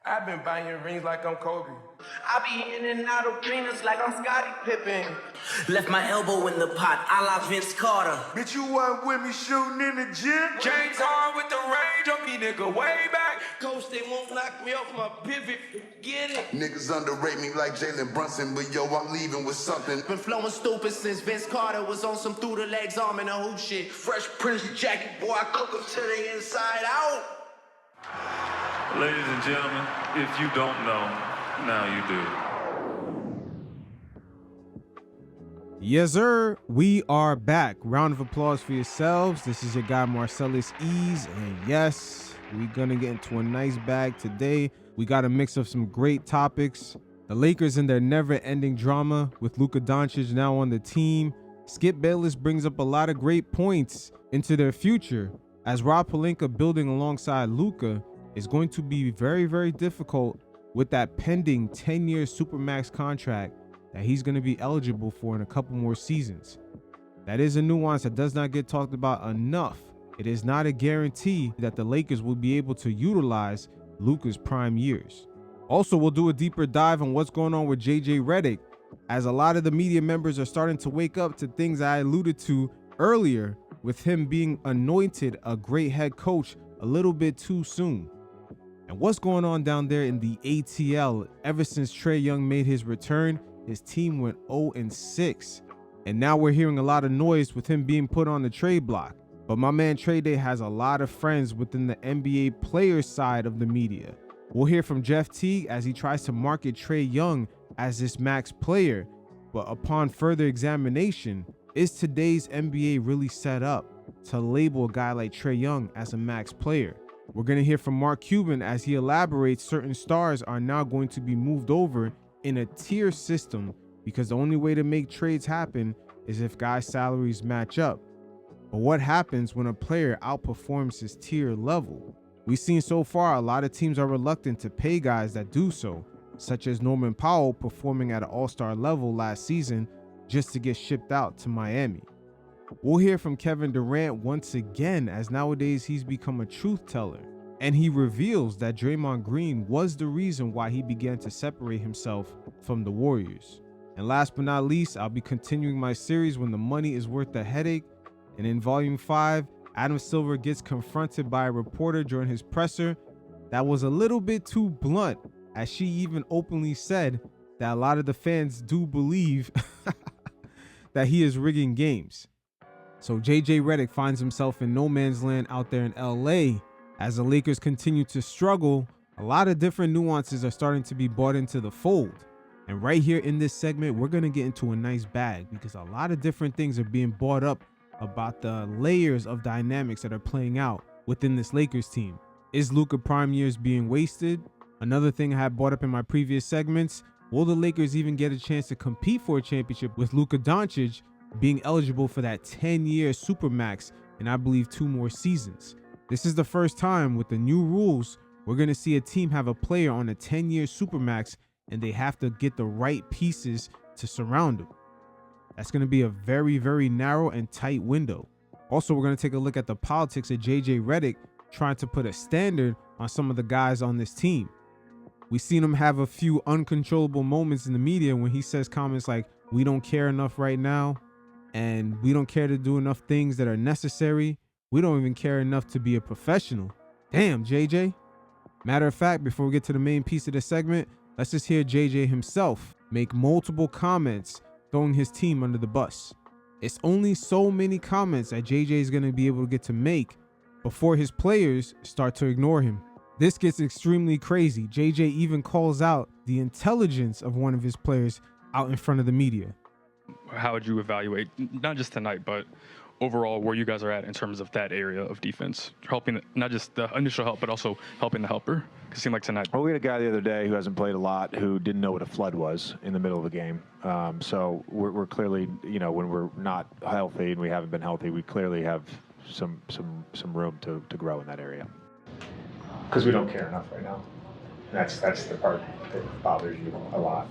I've been buying rings like I'm Kobe. I be in and out of arenas like I'm Scottie Pippen. Left my elbow in the pot, a la Vince Carter. Bitch, you wasn't with me shooting in the gym? James Harden with the range, junkie nigga way back. Coach, they won't knock me off my pivot. Get it? Niggas underrate me like Jalen Brunson, but yo, I'm leaving with something. Been flowing stupid since Vince Carter was on some through the legs arm and a hoop shit. Fresh Prince jacket, boy, I cook them to the inside out. Ladies and gentlemen, if you don't know, now you do. Yes, sir. We are back. Round of applause for yourselves. This is your guy, Marcellus Ease. And yes, we're going to get into a nice bag today. We got a mix of some great topics. The Lakers and their never-ending drama with Luka Doncic now on the team. Skip Bayless brings up a lot of great points into their future, as Rob Pelinka building alongside Luka is going to be very, very difficult with that pending 10-year Supermax contract that he's going to be eligible for in a couple more seasons. That is a nuance that does not get talked about enough. It is not a guarantee that the Lakers will be able to utilize Luka's prime years. Also, we'll do a deeper dive on what's going on with JJ Redick, as a lot of the media members are starting to wake up to things I alluded to earlier with him being anointed a great head coach a little bit too soon. And what's going on down there in the ATL? Ever since Trae Young made his return, his team went 0-6. And now we're hearing a lot of noise with him being put on the trade block. But my man Trae Day has a lot of friends within the NBA players side of the media. We'll hear from Jeff Teague as he tries to market Trae Young as this max player. But upon further examination, is today's NBA really set up to label a guy like Trae Young as a max player? We're going to hear from Mark Cuban as he elaborates certain stars are now going to be moved over in a tier system because the only way to make trades happen is if guys' salaries match up. But what happens when a player outperforms his tier level? We've seen so far a lot of teams are reluctant to pay guys that do so, such as Norman Powell performing at an all-star level last season just to get shipped out to Miami. We'll hear from Kevin Durant once again, as nowadays he's become a truth teller, and he reveals that Draymond Green was the reason why he began to separate himself from the Warriors. And last but not least, I'll be continuing my series When the Money is Worth the Headache, and in Volume 5, Adam Silver gets confronted by a reporter during his presser that was a little bit too blunt, as she even openly said that a lot of the fans do believe that he is rigging games. So JJ Redick finds himself in no man's land out there in LA. As the Lakers continue to struggle, a lot of different nuances are starting to be brought into the fold. And right here in this segment, we're going to get into a nice bag because a lot of different things are being brought up about the layers of dynamics that are playing out within this Lakers team. Is Luka prime years being wasted? Another thing I had brought up in my previous segments, will the Lakers even get a chance to compete for a championship with Luka Doncic being eligible for that 10-year Supermax and I believe 2 more seasons? This is the first time with the new rules we're going to see a team have a player on a 10-year Supermax and they have to get the right pieces to surround him. That's going to be a very, very narrow and tight window. Also, we're going to take a look at the politics of JJ Redick trying to put a standard on some of the guys on this team. We've seen him have a few uncontrollable moments in the media when he says comments like, "We don't care enough right now," and "We don't care to do enough things that are necessary. We don't even care enough to be a professional." Damn, JJ. Matter of fact, before we get to the main piece of the segment, let's just hear JJ himself make multiple comments throwing his team under the bus. It's only so many comments that JJ is going to be able to get to make before his players start to ignore him. This gets extremely crazy. JJ even calls out the intelligence of one of his players out in front of the media. How would you evaluate, not just tonight, but overall where you guys are at in terms of that area of defense, helping not just the initial help, but also helping the helper? It seemed like tonight. Well, we had a guy the other day who hasn't played a lot who didn't know what a flood was in the middle of a game. So we're clearly, when we're not healthy and we haven't been healthy, we clearly have some room to grow in that area. Because we don't care enough right now. That's the part that bothers you a lot.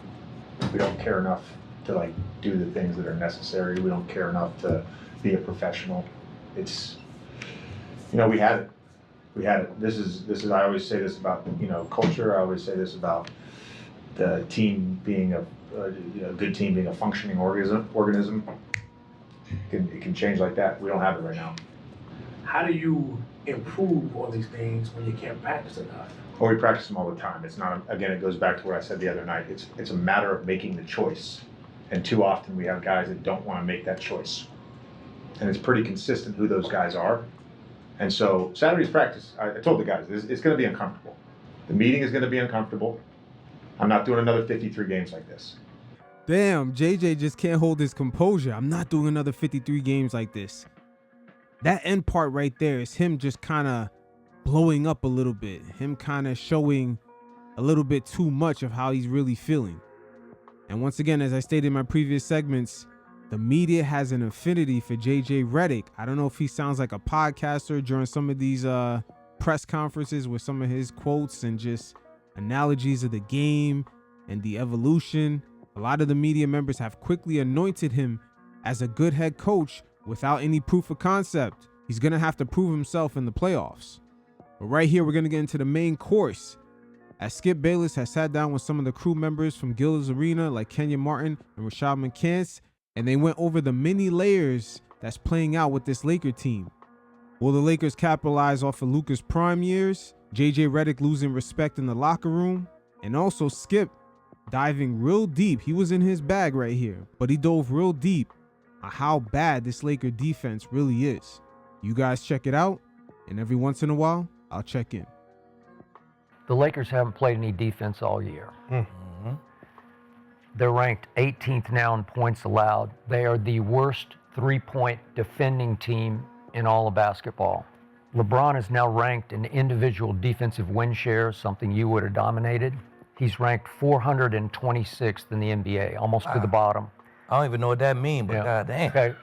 We don't care enough to do the things that are necessary. We don't care enough to be a professional. It's, we had it. I always say this about, culture. I always say this about the team being a good team being a functioning organism. It can change like that. We don't have it right now. How do you improve on these things when you can't practice enough? Well, we practice them all the time. It's not, again, it goes back to what I said the other night. It's a matter of making the choice. And too often we have guys that don't want to make that choice. And it's pretty consistent who those guys are. And so Saturday's practice, I told the guys, it's going to be uncomfortable. The meeting is going to be uncomfortable. I'm not doing another 53 games like this. Damn, JJ just can't hold his composure. I'm not doing another 53 games like this. That end part right there is him just kind of blowing up a little bit. Him kind of showing a little bit too much of how he's really feeling. And once again, as I stated in my previous segments, the media has an affinity for JJ Redick. I don't know if he sounds like a podcaster during some of these press conferences with some of his quotes and just analogies of the game and the evolution. A lot of the media members have quickly anointed him as a good head coach without any proof of concept. He's going to have to prove himself in the playoffs. But right here, we're going to get into the main course, as Skip Bayless has sat down with some of the crew members from Gillis Arena like Kenyon Martin and Rashad McCants, and they went over the many layers that's playing out with this Laker team. Will the Lakers capitalize off of Luka's prime years, JJ Redick losing respect in the locker room, and also Skip diving real deep. He was in his bag right here, but he dove real deep on how bad this Laker defense really is. You guys check it out, and every once in a while, I'll check in. The Lakers haven't played any defense all year. Mm-hmm. They're ranked 18th now in points allowed. They are the worst three-point defending team in all of basketball. LeBron is now ranked in individual defensive win shares, something you would have dominated. He's ranked 426th in the NBA, almost to the bottom. I don't even know what that means, but goddamn. Okay.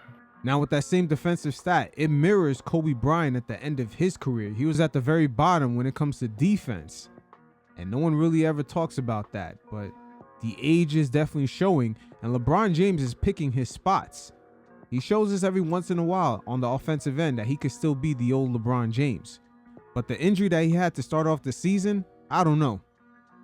Now with that same defensive stat, it mirrors Kobe Bryant at the end of his career. He was at the very bottom when it comes to defense. And no one really ever talks about that, but the age is definitely showing, and LeBron James is picking his spots. He shows us every once in a while on the offensive end that he could still be the old LeBron James. But the injury that he had to start off the season, I don't know.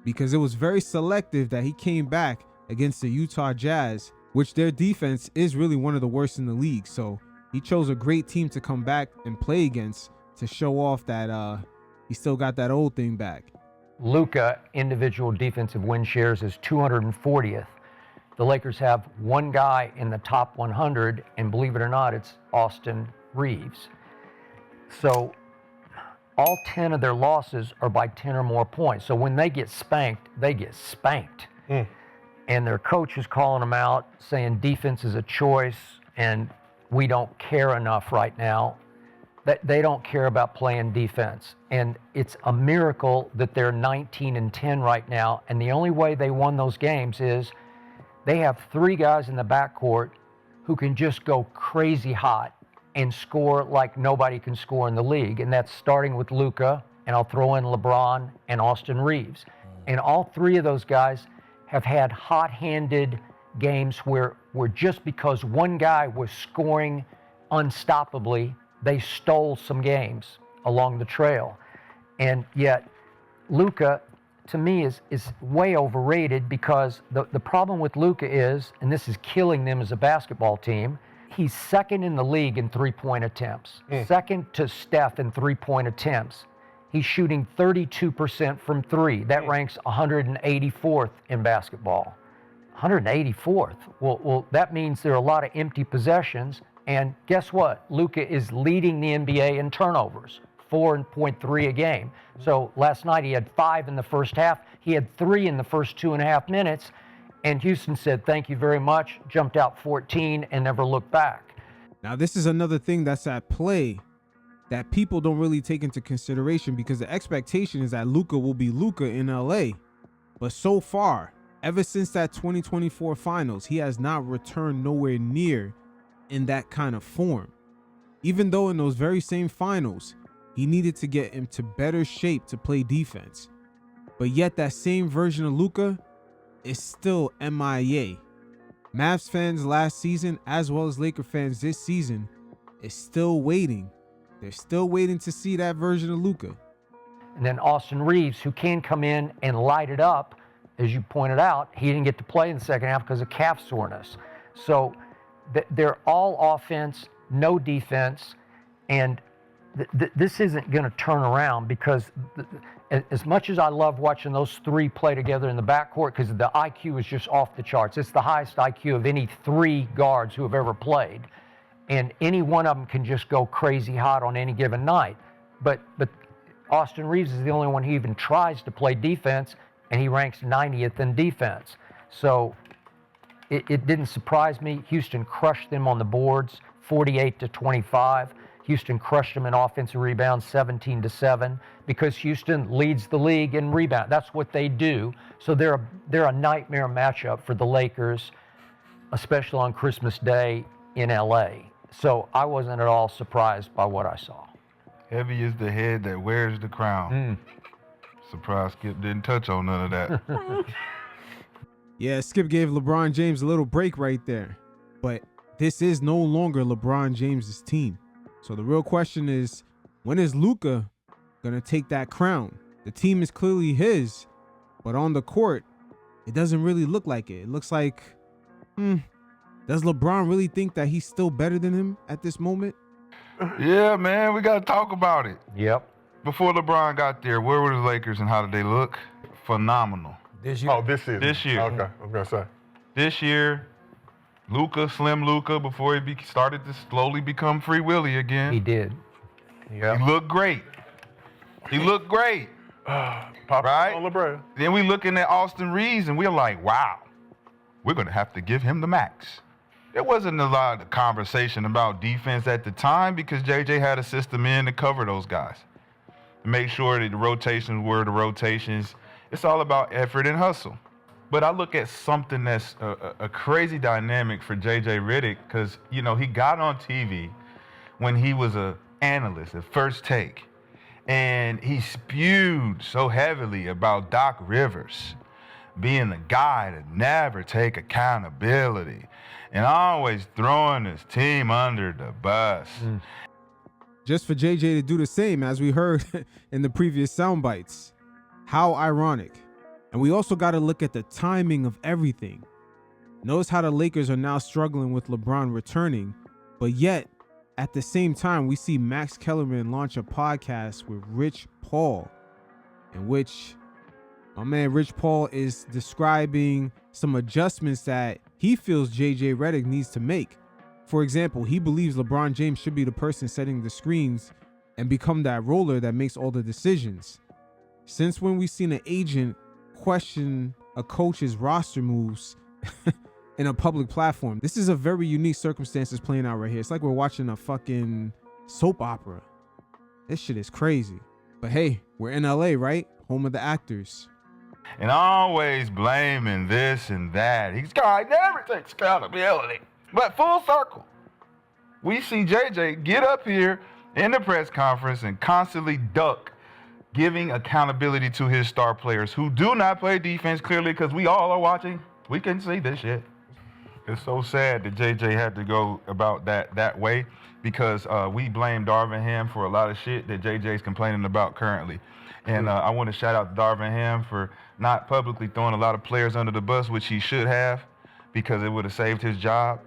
Because it was very selective that he came back against the Utah Jazz, which their defense is really one of the worst in the league. So he chose a great team to come back and play against to show off that he still got that old thing back. Luka individual defensive win shares is 240th. The Lakers have one guy in the top 100, and believe it or not, it's Austin Reeves. So all 10 of their losses are by 10 or more points. So when they get spanked, they get spanked. And their coach is calling them out, saying defense is a choice, and we don't care enough right now. That they don't care about playing defense. And it's a miracle that they're 19-10 right now. And the only way they won those games is they have three guys in the backcourt who can just go crazy hot and score like nobody can score in the league. And that's starting with Luka, and I'll throw in LeBron and Austin Reeves. And all three of those guys have had hot-handed games where just because one guy was scoring unstoppably, they stole some games along the trail. And yet Luka, to me, is way overrated, because the problem with Luka is, and this is killing them as a basketball team, he's second in the league in three-point attempts, second to Steph in three-point attempts. He's shooting 32% from three. That ranks 184th in basketball. 184th. Well, that means there are a lot of empty possessions. And guess what? Luka is leading the NBA in turnovers, 4.3 a game. So last night he had 5 in the first half. He had 3 in the first 2.5 minutes. And Houston said, thank you very much, jumped out 14 and never looked back. Now this is another thing that's at play that people don't really take into consideration, because the expectation is that Luka will be Luka in LA. But so far, ever since that 2024 finals, he has not returned nowhere near in that kind of form. Even though in those very same finals, he needed to get into better shape to play defense. But yet that same version of Luka is still MIA. Mavs fans last season, as well as Laker fans this season, is still waiting they're still waiting to see that version of Luka. And then Austin Reeves, who can come in and light it up, as you pointed out, he didn't get to play in the second half because of calf soreness. So they're all offense, no defense, and this isn't going to turn around because as much as I love watching those three play together in the backcourt, because the IQ is just off the charts. It's the highest IQ of any three guards who have ever played. And any one of them can just go crazy hot on any given night. But Austin Reeves is the only one who even tries to play defense, and he ranks 90th in defense. So it didn't surprise me. Houston crushed them on the boards, 48-25. Houston crushed them in offensive rebounds, 17-7, because Houston leads the league in rebound. That's what they do. So they're a nightmare matchup for the Lakers, especially on Christmas Day in LA. So I wasn't at all surprised by what I saw. Heavy is the head that wears the crown. Surprise Skip didn't touch on none of that. Yeah, Skip gave LeBron James a little break right there. But this is no longer LeBron James's team. So the real question is, when is Luka going to take that crown? The team is clearly his, but on the court, it doesn't really look like it. It looks like, does LeBron really think that he's still better than him at this moment? Yeah, man, we got to talk about it. Yep. Before LeBron got there, where were the Lakers and how did they look? Phenomenal. This year? Oh, this season. This year. Okay, I was going to say. This year, Luka, Slim Luka, before he started to slowly become Free Willy again. He did. He looked great. He looked great. Right? On LeBron. Then we looking at Austin Reeves and we're like, wow, we're going to have to give him the max. There wasn't a lot of conversation about defense at the time because JJ had a system in to cover those guys. To make sure that the rotations were the rotations. It's all about effort and hustle. But I look at something that's a crazy dynamic for JJ Redick because, you know, he got on TV when he was an analyst at First Take. And he spewed so heavily about Doc Rivers being the guy to never take accountability and always throwing his team under the bus. Just for JJ to do the same, as we heard in the previous sound bites. How ironic. And we also got to look at the timing of everything. Notice how the Lakers are now struggling with LeBron returning, but yet at the same time, we see Max Kellerman launch a podcast with Rich Paul, in which my man Rich Paul is describing some adjustments that he feels JJ Redick needs to make. For example, he believes LeBron James should be the person setting the screens and become that roller that makes all the decisions. Since when we've seen an agent question a coach's roster moves in a public platform? This is a very unique circumstances playing out right here. It's like we're watching a fucking soap opera. This shit is crazy. But hey, we're in LA, right? Home of the actors. And always blaming this and that. He's got never takes accountability. But full circle, we see JJ get up here in the press conference and constantly duck giving accountability to his star players who do not play defense clearly because we all are watching. We can see this shit. It's so sad that JJ had to go about that way because we blame Darvin Ham for a lot of shit that JJ's complaining about currently. And I want to shout out to Darvin Ham for not publicly throwing a lot of players under the bus, which he should have because it would have saved his job.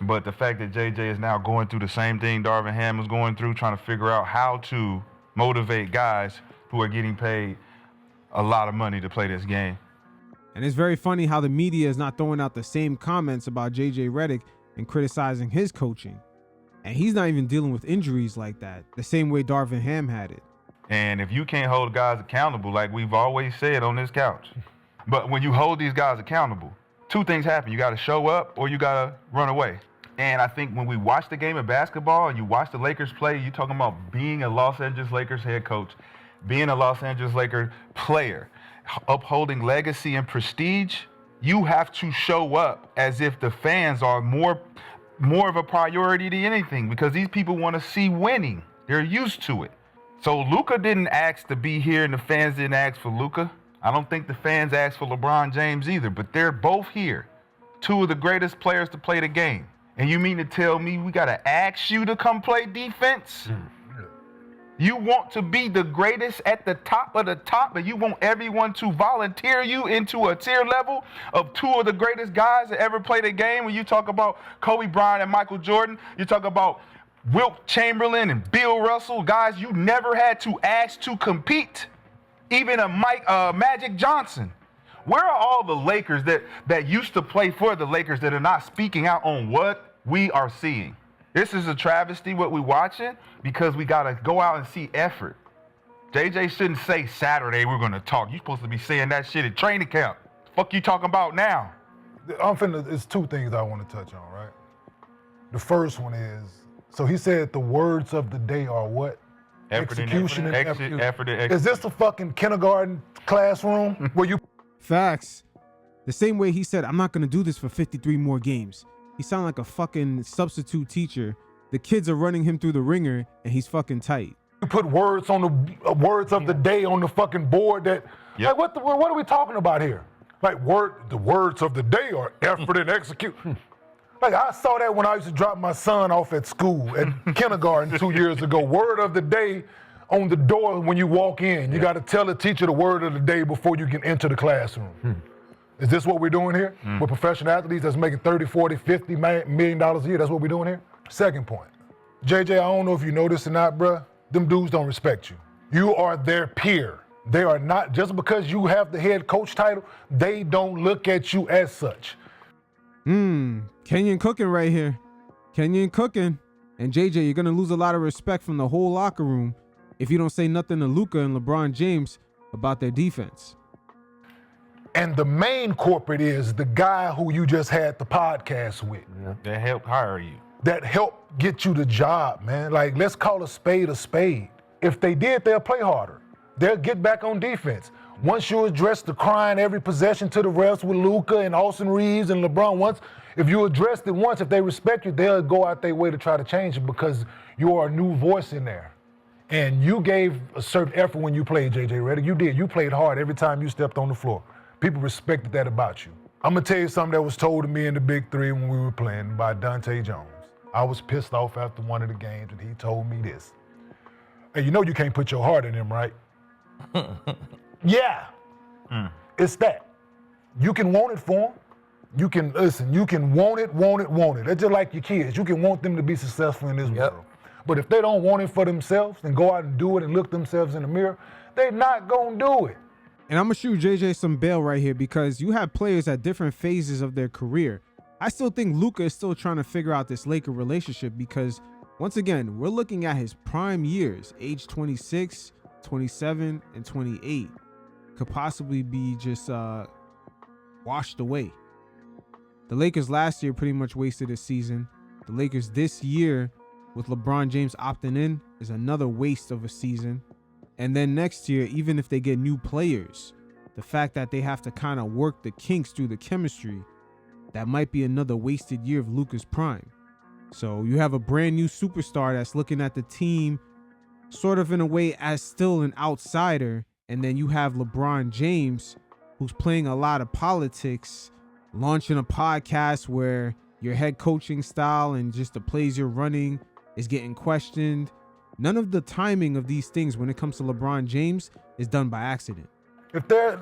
But the fact that JJ is now going through the same thing Darvin Ham was going through, trying to figure out how to motivate guys who are getting paid a lot of money to play this game. And it's very funny how the media is not throwing out the same comments about JJ Redick and criticizing his coaching. And he's not even dealing with injuries like that, the same way Darvin Ham had it. And if you can't hold guys accountable, like we've always said on this couch, but when you hold these guys accountable, two things happen. You got to show up or you got to run away. And I think when we watch the game of basketball and you watch the Lakers play, you're talking about being a Los Angeles Lakers head coach, being a Los Angeles Lakers player, upholding legacy and prestige. You have to show up as if the fans are more of a priority than anything because these people want to see winning. They're used to it. So Luka didn't ask to be here and the fans didn't ask for Luka. I don't think the fans asked for LeBron James either, but they're both here. Two of the greatest players to play the game. And you mean to tell me we got to ask you to come play defense? You want to be the greatest at the top of the top, and you want everyone to volunteer you into a tier level of two of the greatest guys that ever played a game. When you talk about Kobe Bryant and Michael Jordan, you talk about Wilt Chamberlain and Bill Russell, guys you never had to ask to compete. Even a Magic Johnson. Where are all the Lakers that used to play for the Lakers that are not speaking out on what we are seeing? This is a travesty what we watching because we got to go out and see effort. JJ shouldn't say Saturday we're going to talk. You're supposed to be saying that shit at training camp. The fuck you talking about now? It's two things I want to touch on, right? The first one is, so he said the words of the day are what? Execution and effort. Is this a fucking kindergarten classroom where you... Facts. The same way he said, I'm not going to do this for 53 more games. He sounded like a fucking substitute teacher. The kids are running him through the ringer, and he's fucking tight. You put words on the words of the day on the fucking board that... Like, what are we talking about here? Like, the words of the day are effort and execute. Like, I saw that when I used to drop my son off at school, at kindergarten 2 years ago. Word of the day on the door when you walk in. You got to tell the teacher the word of the day before you can enter the classroom. Is this what we're doing here? With professional athletes that's making $30, $40, $50 million a year, that's what we're doing here? Second point. JJ, I don't know if you know this or not, bruh. Them dudes don't respect you. You are their peer. They are not, just because you have the head coach title, they don't look at you as such. Kenyon cooking right here. Kenyon cooking. And JJ, you're going to lose a lot of respect from the whole locker room if you don't say nothing to Luka and LeBron James about their defense. And the main corporate is the guy who you just had the podcast with. That helped hire you. That helped get you the job, man. Like, let's call a spade a spade. If they did, they'll play harder. They'll get back on defense. Once you address the crying every possession to the refs with Luka and Austin Reeves and LeBron, if you addressed it once, if they respect you, they'll go out their way to try to change it because you are a new voice in there. And you gave a certain effort when you played, JJ Redick. You did. You played hard every time you stepped on the floor. People respected that about you. I'm going to tell you something that was told to me in the Big Three when we were playing by Dante Jones. I was pissed off after one of the games, and he told me this. Hey, you know you can't put your heart in him, right? Yeah. It's that. You can want it for them. You can, listen, you can want it. It's just like your kids. You can want them to be successful in this world. But if they don't want it for themselves and go out and do it and look themselves in the mirror, they're not going to do it. And I'm going to shoot JJ some bail right here because you have players at different phases of their career. I still think Luka is still trying to figure out this Laker relationship because, once again, we're looking at his prime years, age 26, 27, and 28. Could possibly be just washed away. The Lakers last year pretty much wasted a season. The Lakers this year, with LeBron James opting in, is another waste of a season. And then next year, even if they get new players, the fact that they have to kind of work the kinks through the chemistry, that might be another wasted year of Luka's prime. So you have a brand new superstar that's looking at the team sort of in a way as still an outsider. And then you have LeBron James, who's playing a lot of politics, launching a podcast where your head coaching style and just the plays you're running is getting questioned. None of the timing of these things when it comes to LeBron James is done by accident. If they're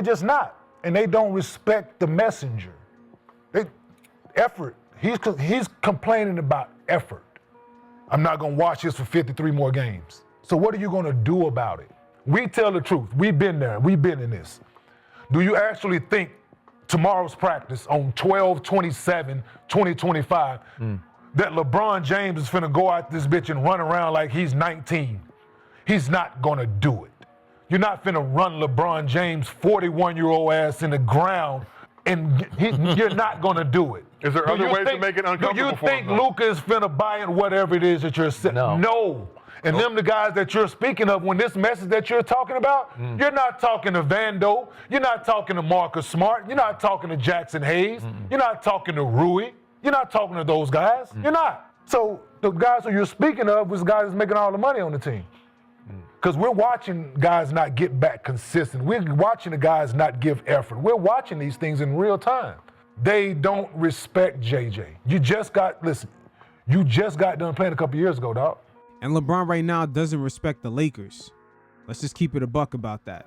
just not, and they don't respect the messenger. Effort. He's complaining about effort. I'm not gonna watch this for 53 more games. So what are you gonna do about it? We tell the truth. We've been there. We've been in this. Do you actually think tomorrow's practice on 12/27/2025 that LeBron James is finna go out this bitch and run around like he's 19? He's not gonna do it. You're not finna run LeBron James' 41-year-old ass in the ground, and you're not gonna do it. Is there other ways to make it uncomfortable do you for think him, though? Luka is finna buy in whatever it is that you're saying? No. And them the guys that you're speaking of, when this message that you're talking about, you're not talking to Vando, you're not talking to Marcus Smart, you're not talking to Jackson Hayes, you're not talking to Rui, you're not talking to those guys, you're not. So the guys who you're speaking of was guys that's making all the money on the team. Because we're watching guys not get back consistent. We're watching the guys not give effort. We're watching these things in real time. They don't respect JJ. You just got done playing a couple years ago, dog. And LeBron right now doesn't respect the Lakers. Let's just keep it a buck about that.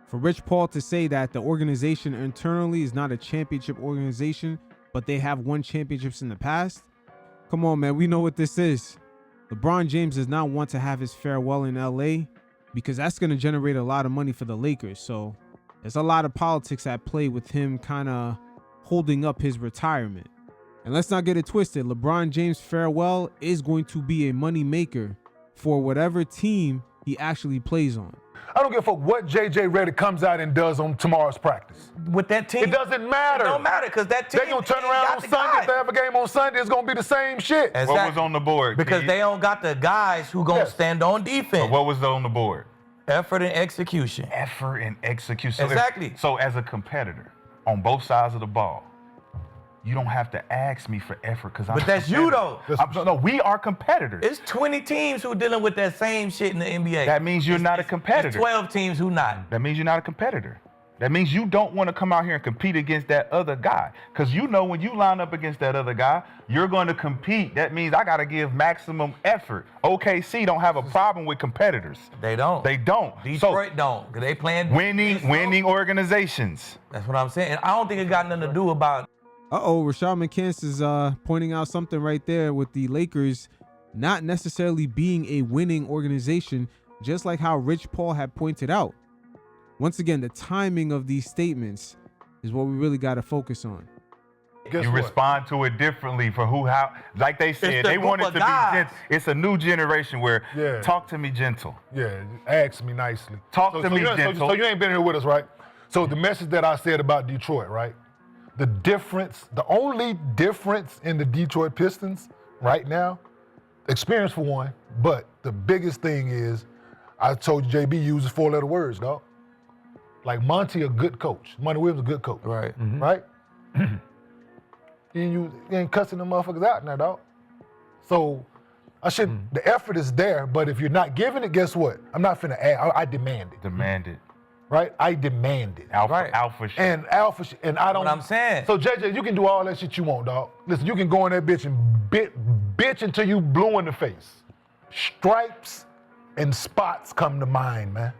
For Rich Paul to say that the organization internally is not a championship organization, but they have won championships in the past, come on, man, we know what this is. LeBron James does not want to have his farewell in LA because that's going to generate a lot of money for the Lakers. So there's a lot of politics at play with him kind of holding up his retirement. And let's not get it twisted. LeBron James' farewell is going to be a money maker for whatever team he actually plays on. I don't give a fuck what JJ Redick comes out and does on tomorrow's practice. With that team, it doesn't matter. It don't matter because that team. They gonna turn around on Sunday. If they have a game on Sunday, it's gonna be the same shit. Exactly. What was on the board? Because they don't got the guys who gonna stand on defense. So what was on the board? Effort and execution. Effort and execution. Exactly. So as a competitor on both sides of the ball, you don't have to ask me for effort because I'm. But that's you though. No, we are competitors. It's 20 teams who dealing with that same shit in the NBA. That means you're not a competitor. It's 12 teams who not. That means you're not a competitor. That means you don't want to come out here and compete against that other guy. Because you know when you line up against that other guy, you're going to compete. That means I got to give maximum effort. OKC don't have a problem with competitors. They don't. They don't. Detroit don't. Because they playing winning organizations. That's what I'm saying. And I don't think it got nothing to do about. Rashad McCants is pointing out something right there with the Lakers not necessarily being a winning organization, just like how Rich Paul had pointed out. Once again, the timing of these statements is what we really got to focus on. You respond to it differently for how, like they said, they want it to be gentle. It's a new generation where talk to me gentle. Yeah, ask me nicely. Talk to me gentle. So you ain't been here with us, right? So the message that I said about Detroit, right? The only difference in the Detroit Pistons right now, experience for one, but the biggest thing is, I told you JB uses 4-letter words, dog. Like Monty, a good coach. Monty Williams, a good coach. Right. Mm-hmm. Right? You ain't cussing them motherfuckers out now, dog. So the effort is there, but if you're not giving it, guess what? I'm not finna add, I demand it. Demand it. Right? I demand it. Alpha shit. And alpha shit. And I don't. What I'm saying. So JJ, you can do all that shit you want, dog. Listen, you can go in that bitch and bitch until you blue in the face. Stripes and spots come to mind, man.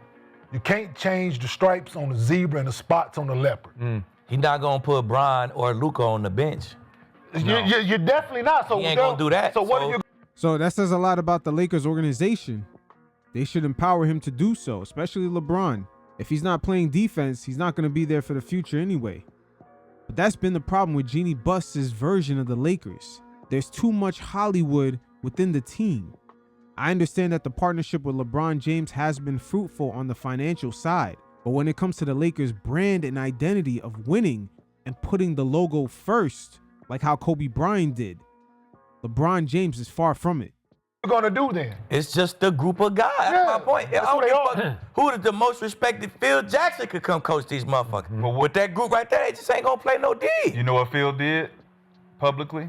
You can't change the stripes on the zebra and the spots on the leopard. He's not gonna put Bron or Luka on the bench. No. You're definitely not. So he ain't gonna do that. So what are you? So that says a lot about the Lakers organization. They should empower him to do so, especially LeBron. If he's not playing defense, he's not going to be there for the future anyway. But that's been the problem with Jeanie Buss' version of the Lakers. There's too much Hollywood within the team. I understand that the partnership with LeBron James has been fruitful on the financial side, but when it comes to the Lakers' brand and identity of winning and putting the logo first, like how Kobe Bryant did, LeBron James is far from it. What you gonna do then? It's just a group of guys. That's my point. That's who they are. Who is the most respected? Phil Jackson could come coach these motherfuckers. But with that group right there, they just ain't gonna play no D. You know what Phil did publicly?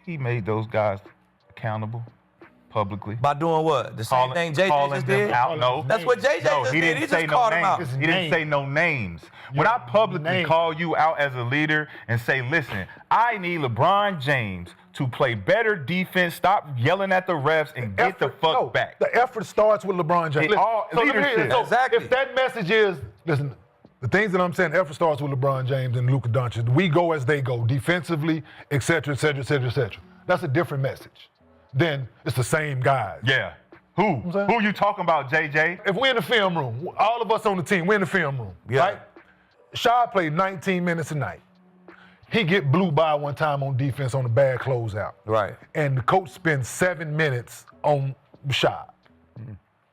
He made those guys accountable publicly. By doing what? The same thing JJ just did? No. That's what JJ just did. He just called them out. He didn't say no names. When I publicly call you out as a leader and say, listen, I need LeBron James to play better defense, stop yelling at the refs, and get the fuck back. The effort starts with LeBron James. Exactly. If that message is, listen, the things that I'm saying, effort starts with LeBron James and Luka Doncic. We go as they go, defensively, et cetera, et cetera, et cetera, et cetera. That's a different message. Then it's the same guys. Yeah. Who you talking about, JJ? If we're in the film room, all of us on the team, we're in the film room, right? Shad played 19 minutes a night. He get blew by one time on defense on a bad closeout. Right. And the coach spends 7 minutes on Shad.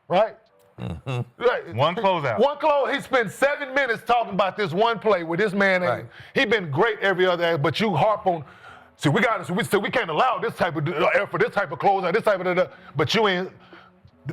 Right? Right? One closeout. He spent 7 minutes talking about this one play with this man. He been great every other, but you harp on. See, we can't allow this type of effort, this type of closeout, this type of. But you ain't.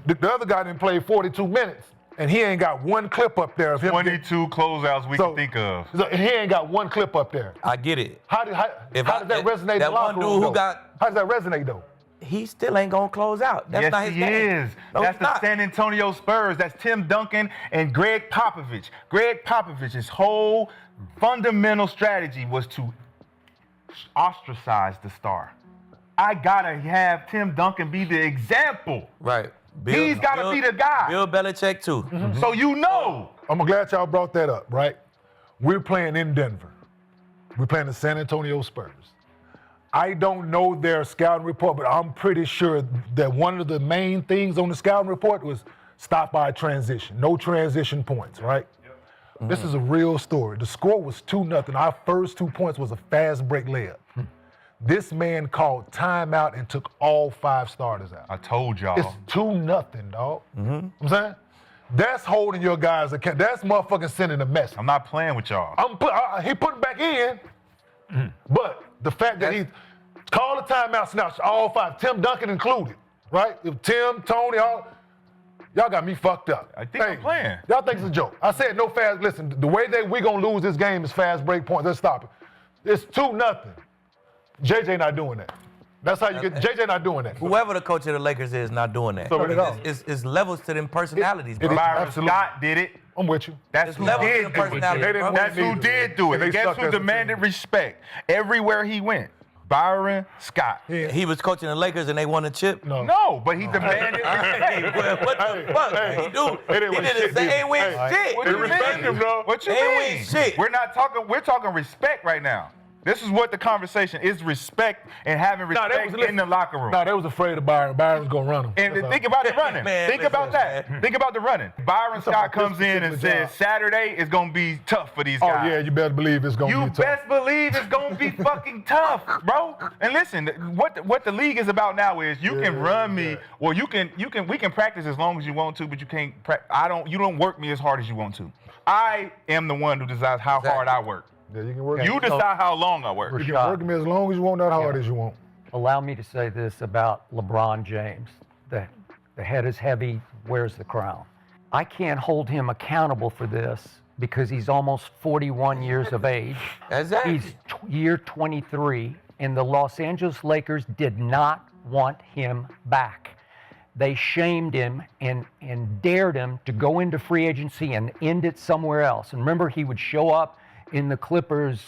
The other guy didn't play 42 minutes. And he ain't got one clip up there of him. 22 closeouts we can think of. So he ain't got one clip up there. I get it. How does that resonate? That one dude who got. How does that resonate though? He still ain't gonna close out. That's not his game. Yes, he is. No, that's the San Antonio Spurs. That's Tim Duncan and Greg Popovich. Greg Popovich's whole fundamental strategy was to ostracize the star. I gotta have Tim Duncan be the example. Right. He's gotta be the guy. Bill Belichick too. So you know. I'm glad y'all brought that up, right? We're playing in Denver. We're playing the San Antonio Spurs. I don't know their scouting report, but I'm pretty sure that one of the main things on the scouting report was stop by transition. No transition points, right? This is a real story. The score was 2-0. Our first 2 points was a fast break layup. This man called timeout and took all 5 starters out. I told y'all. It's 2-0, dog. I'm saying? That's holding your guys account. That's motherfucking sending a message. I'm not playing with y'all. He put it back in, but the fact that he called a timeout, snatched all 5, Tim Duncan included, right? If Tim, Tony, y'all got me fucked up. I think I'm playing. Y'all think it's a joke. I said no fast. Listen, the way that we gonna lose this game is fast break points. Let's stop it. It's 2-0. JJ not doing that. That's how you get. JJ not doing that. Whoever the coach of the Lakers is not doing that. So it's levels to them personalities, bro. Byron Scott did it. I'm with you. That's who levels to did them do it. personalities, bro. That's who did do it. And they Guess suck who as a demanded team. respect everywhere he went? Byron Scott. He was coaching the Lakers and they won a chip. No, but he demanded respect. What the fuck? He did the same win shit. What do you mean? What you mean? Shit. We're talking respect right now. This is what the conversation is: respect and having respect in the locker room. No, they was afraid of Byron. Byron was gonna run them. And think about the running. Think about that. Man. Think about the running. Byron Scott comes in and says Saturday is gonna be tough for these guys. Oh yeah, you better believe it's gonna be tough. You best believe it's gonna be fucking tough, bro. And listen, what the league is about now is you can run me, or we can practice as long as you want to, but you can't. You don't work me as hard as you want to. I am the one who decides how hard I work. Yeah, you can work. You decide how long I work. You can work me as long as you want, not hard as you want. Allow me to say this about LeBron James. The head is heavy, wears the crown. I can't hold him accountable for this because he's almost 41 years of age. Exactly. He's year 23, and the Los Angeles Lakers did not want him back. They shamed him and dared him to go into free agency and end it somewhere else. And remember, he would show up in the Clippers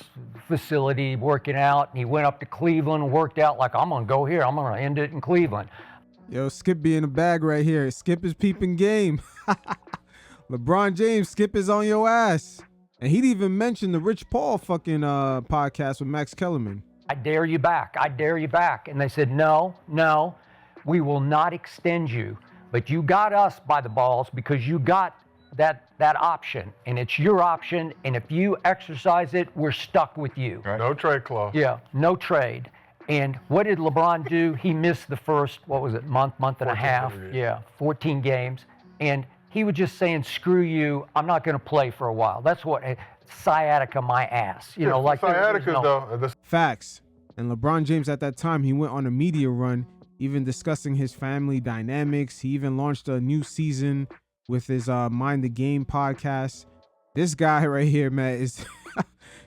facility working out, and he went up to Cleveland and worked out like, I'm gonna go here, I'm gonna end it in Cleveland. Yo, Skip be in the bag right here. Skip is peeping game. LeBron James, Skip is on your ass. And he'd even mentioned the Rich Paul fucking podcast with Max Kellerman. I dare you back, I dare you back. And they said, no, we will not extend you, but you got us by the balls because you got that option, and it's your option, and if you exercise it, we're stuck with you. Right. No trade clause. Yeah, no trade. And what did LeBron do? He missed the first, month and a half. Yeah, 14 games. And he was just saying, screw you, I'm not going to play for a while. That's what, sciatica my ass. Like sciatica though. Facts. And LeBron James at that time, he went on a media run, even discussing his family dynamics. He even launched a new season with his Mind the Game podcast. This guy right here, man, is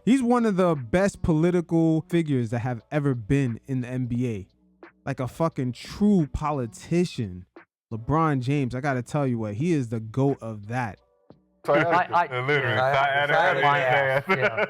he's one of the best political figures that have ever been in the NBA. Like a fucking true politician. LeBron James, I gotta tell you what, he is the GOAT of that. Literally,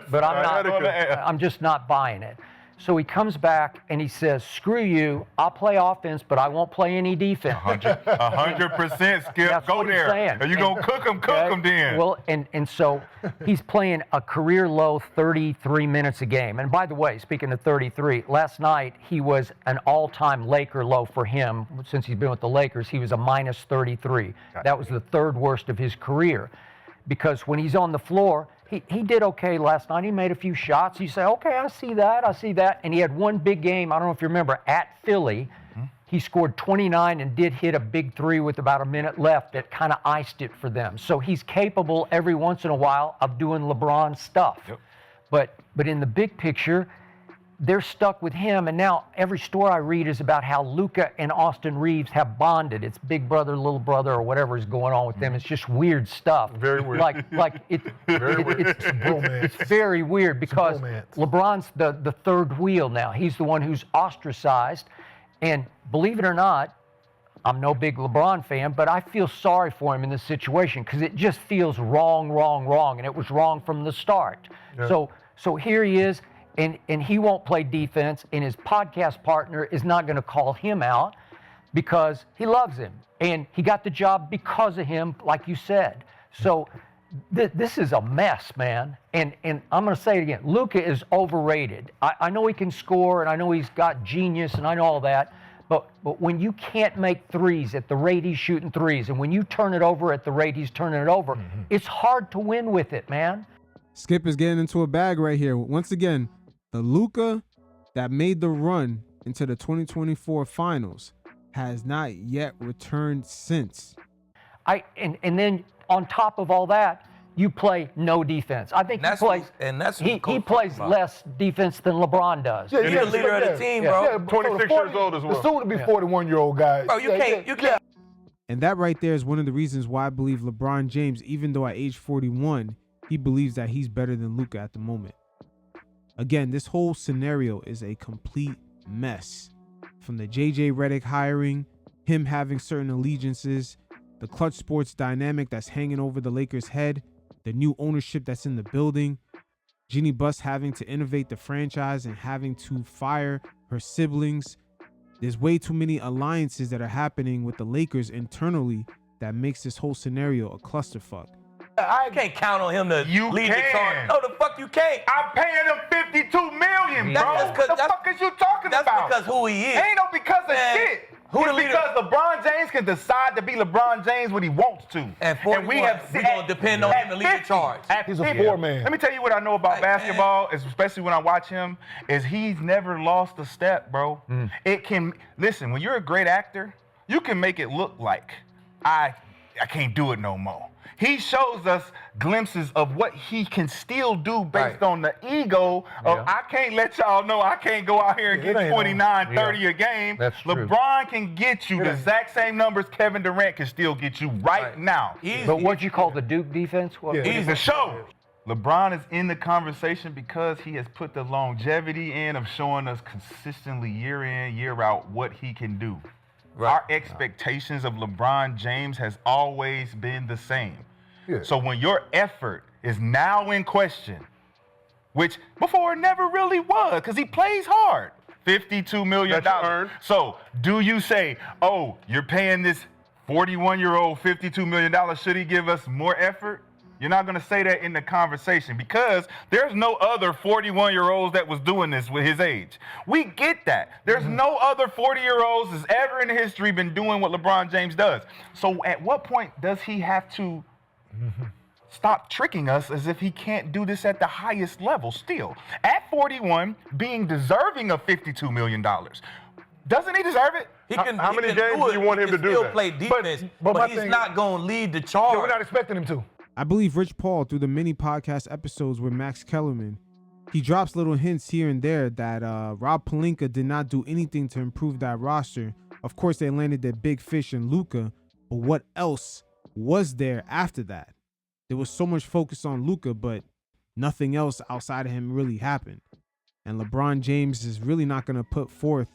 but I'm just not buying it. So he comes back and he says, screw you, I'll play offense, but I won't play any defense. 100%, Skip. That's Go what he's there. saying. Are you going to cook them then? Well, and so he's playing a career low 33 minutes a game. And by the way, speaking of 33, last night he was an all-time Laker low for him. Since he's been with the Lakers, he was a minus 33. That was the third worst of his career. Because when he's on the floor, he did okay last night. He made a few shots. You say, okay, I see that. And he had one big game, I don't know if you remember, at Philly. He scored 29 and did hit a big three with about a minute left that kind of iced it for them. So he's capable every once in a while of doing LeBron stuff. Yep. But in the big picture, they're stuck with him, and now every story I read is about how Luka and Austin Reeves have bonded. It's big brother, little brother, or whatever is going on with them. It's just weird stuff. Very weird. It's very weird because LeBron's the third wheel now. He's the one who's ostracized, and believe it or not, I'm no big LeBron fan, but I feel sorry for him in this situation because it just feels wrong, and it was wrong from the start. Yeah. So here he is. and he won't play defense, and his podcast partner is not going to call him out because he loves him, and he got the job because of him, like you said. So this is a mess, man. And I'm going to say it again. Luka is overrated. I know he can score, and I know he's got genius, and I know all that. But when you can't make threes at the rate he's shooting threes, and when you turn it over at the rate he's turning it over, it's hard to win with it, man. Skip is getting into a bag right here. Once again, the Luka that made the run into the 2024 finals has not yet returned since. And then on top of all that, you play no defense. I think he plays less defense than LeBron does. Yeah, he's the leader of the team, bro. Yeah, 26 years old as well. The soon-to-be 41-year-old guy. Bro, you can't. And that right there is one of the reasons why I believe LeBron James, even though at age 41, he believes that he's better than Luka at the moment. Again, this whole scenario is a complete mess. From the JJ Redick hiring, him having certain allegiances, the Clutch Sports dynamic that's hanging over the Lakers' head, the new ownership that's in the building, Jeannie Buss having to innovate the franchise and having to fire her siblings. There's way too many alliances that are happening with the Lakers internally that makes this whole scenario a clusterfuck. I can't count on him to lead the charge. No, the fuck you can't. I'm paying him $52 million, bro. That's What the fuck is you talking about? That's because who he is. Ain't no because of shit. It's because LeBron James can decide to be LeBron James when he wants to. And we gonna depend on him to lead the charge. He's a four-man. Let me tell you what I know about basketball, especially when I watch him, is he's never lost a step, bro. Listen, when you're a great actor, you can make it look like I can't do it no more. He shows us glimpses of what he can still do based on the ego of I can't let y'all know I can't go out here and get 29, 30 a game. That's true. LeBron can get you the exact same numbers Kevin Durant can still get you right now. But what'd you call the Duke defense? He's a show. LeBron is in the conversation because he has put the longevity in of showing us consistently year in, year out what he can do. Our expectations of LeBron James has always been the same. So when your effort is now in question, which before it never really was, because he plays hard, $52 million. So do you say, oh, you're paying this 41-year-old $52 million, should he give us more effort? You're not going to say that in the conversation because there's no other 41-year-olds that was doing this with his age. We get that. There's no other 40-year-olds that's ever in history been doing what LeBron James does. So at what point does he have to stop tricking us as if he can't do this at the highest level still? At 41, being deserving of $52 million. Doesn't he deserve it? How many games do you want him to do that? Play defense, but he's not going to lead the charge. We're not expecting him to. I believe Rich Paul, through the mini podcast episodes with Max Kellerman, he drops little hints here and there that Rob Pelinka did not do anything to improve that roster. Of course, they landed their big fish in Luka, but what else was there after that? There was so much focus on Luka, but nothing else outside of him really happened. And LeBron James is really not going to put forth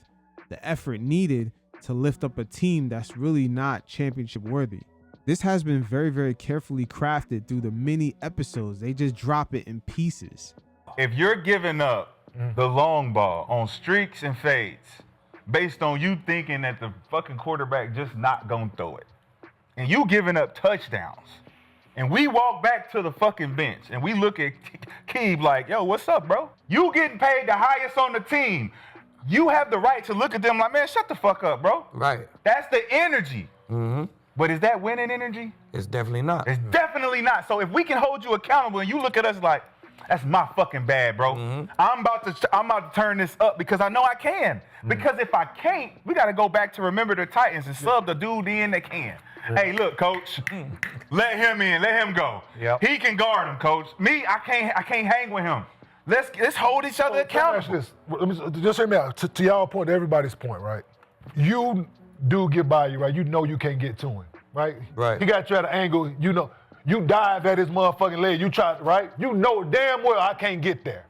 the effort needed to lift up a team that's really not championship worthy. This has been very, very carefully crafted through the mini episodes. They just drop it in pieces. If you're giving up the long ball on streaks and fades based on you thinking that the fucking quarterback just not gonna throw it, and you giving up touchdowns, and we walk back to the fucking bench and we look at Keeb like, yo, what's up, bro? You getting paid the highest on the team. You have the right to look at them like, man, shut the fuck up, bro. Right. That's the energy. But is that winning energy? It's definitely not. It's definitely not. So if we can hold you accountable and you look at us like, that's my fucking bad, bro. I'm about to turn this up because I know I can. Because if I can't, we got to go back to remember the Titans and sub the dude in that can. Hey, look, coach, let him in, let him go. He can guard him, coach. Me, I can't hang with him. Let's hold each other accountable. Let me just hear me out. To y'all point, to everybody's point, right? You do get by you, right? You know you can't get to him, right? Right. He got you at an angle, you know. You dive at his motherfucking leg. You try, right? You know damn well I can't get there.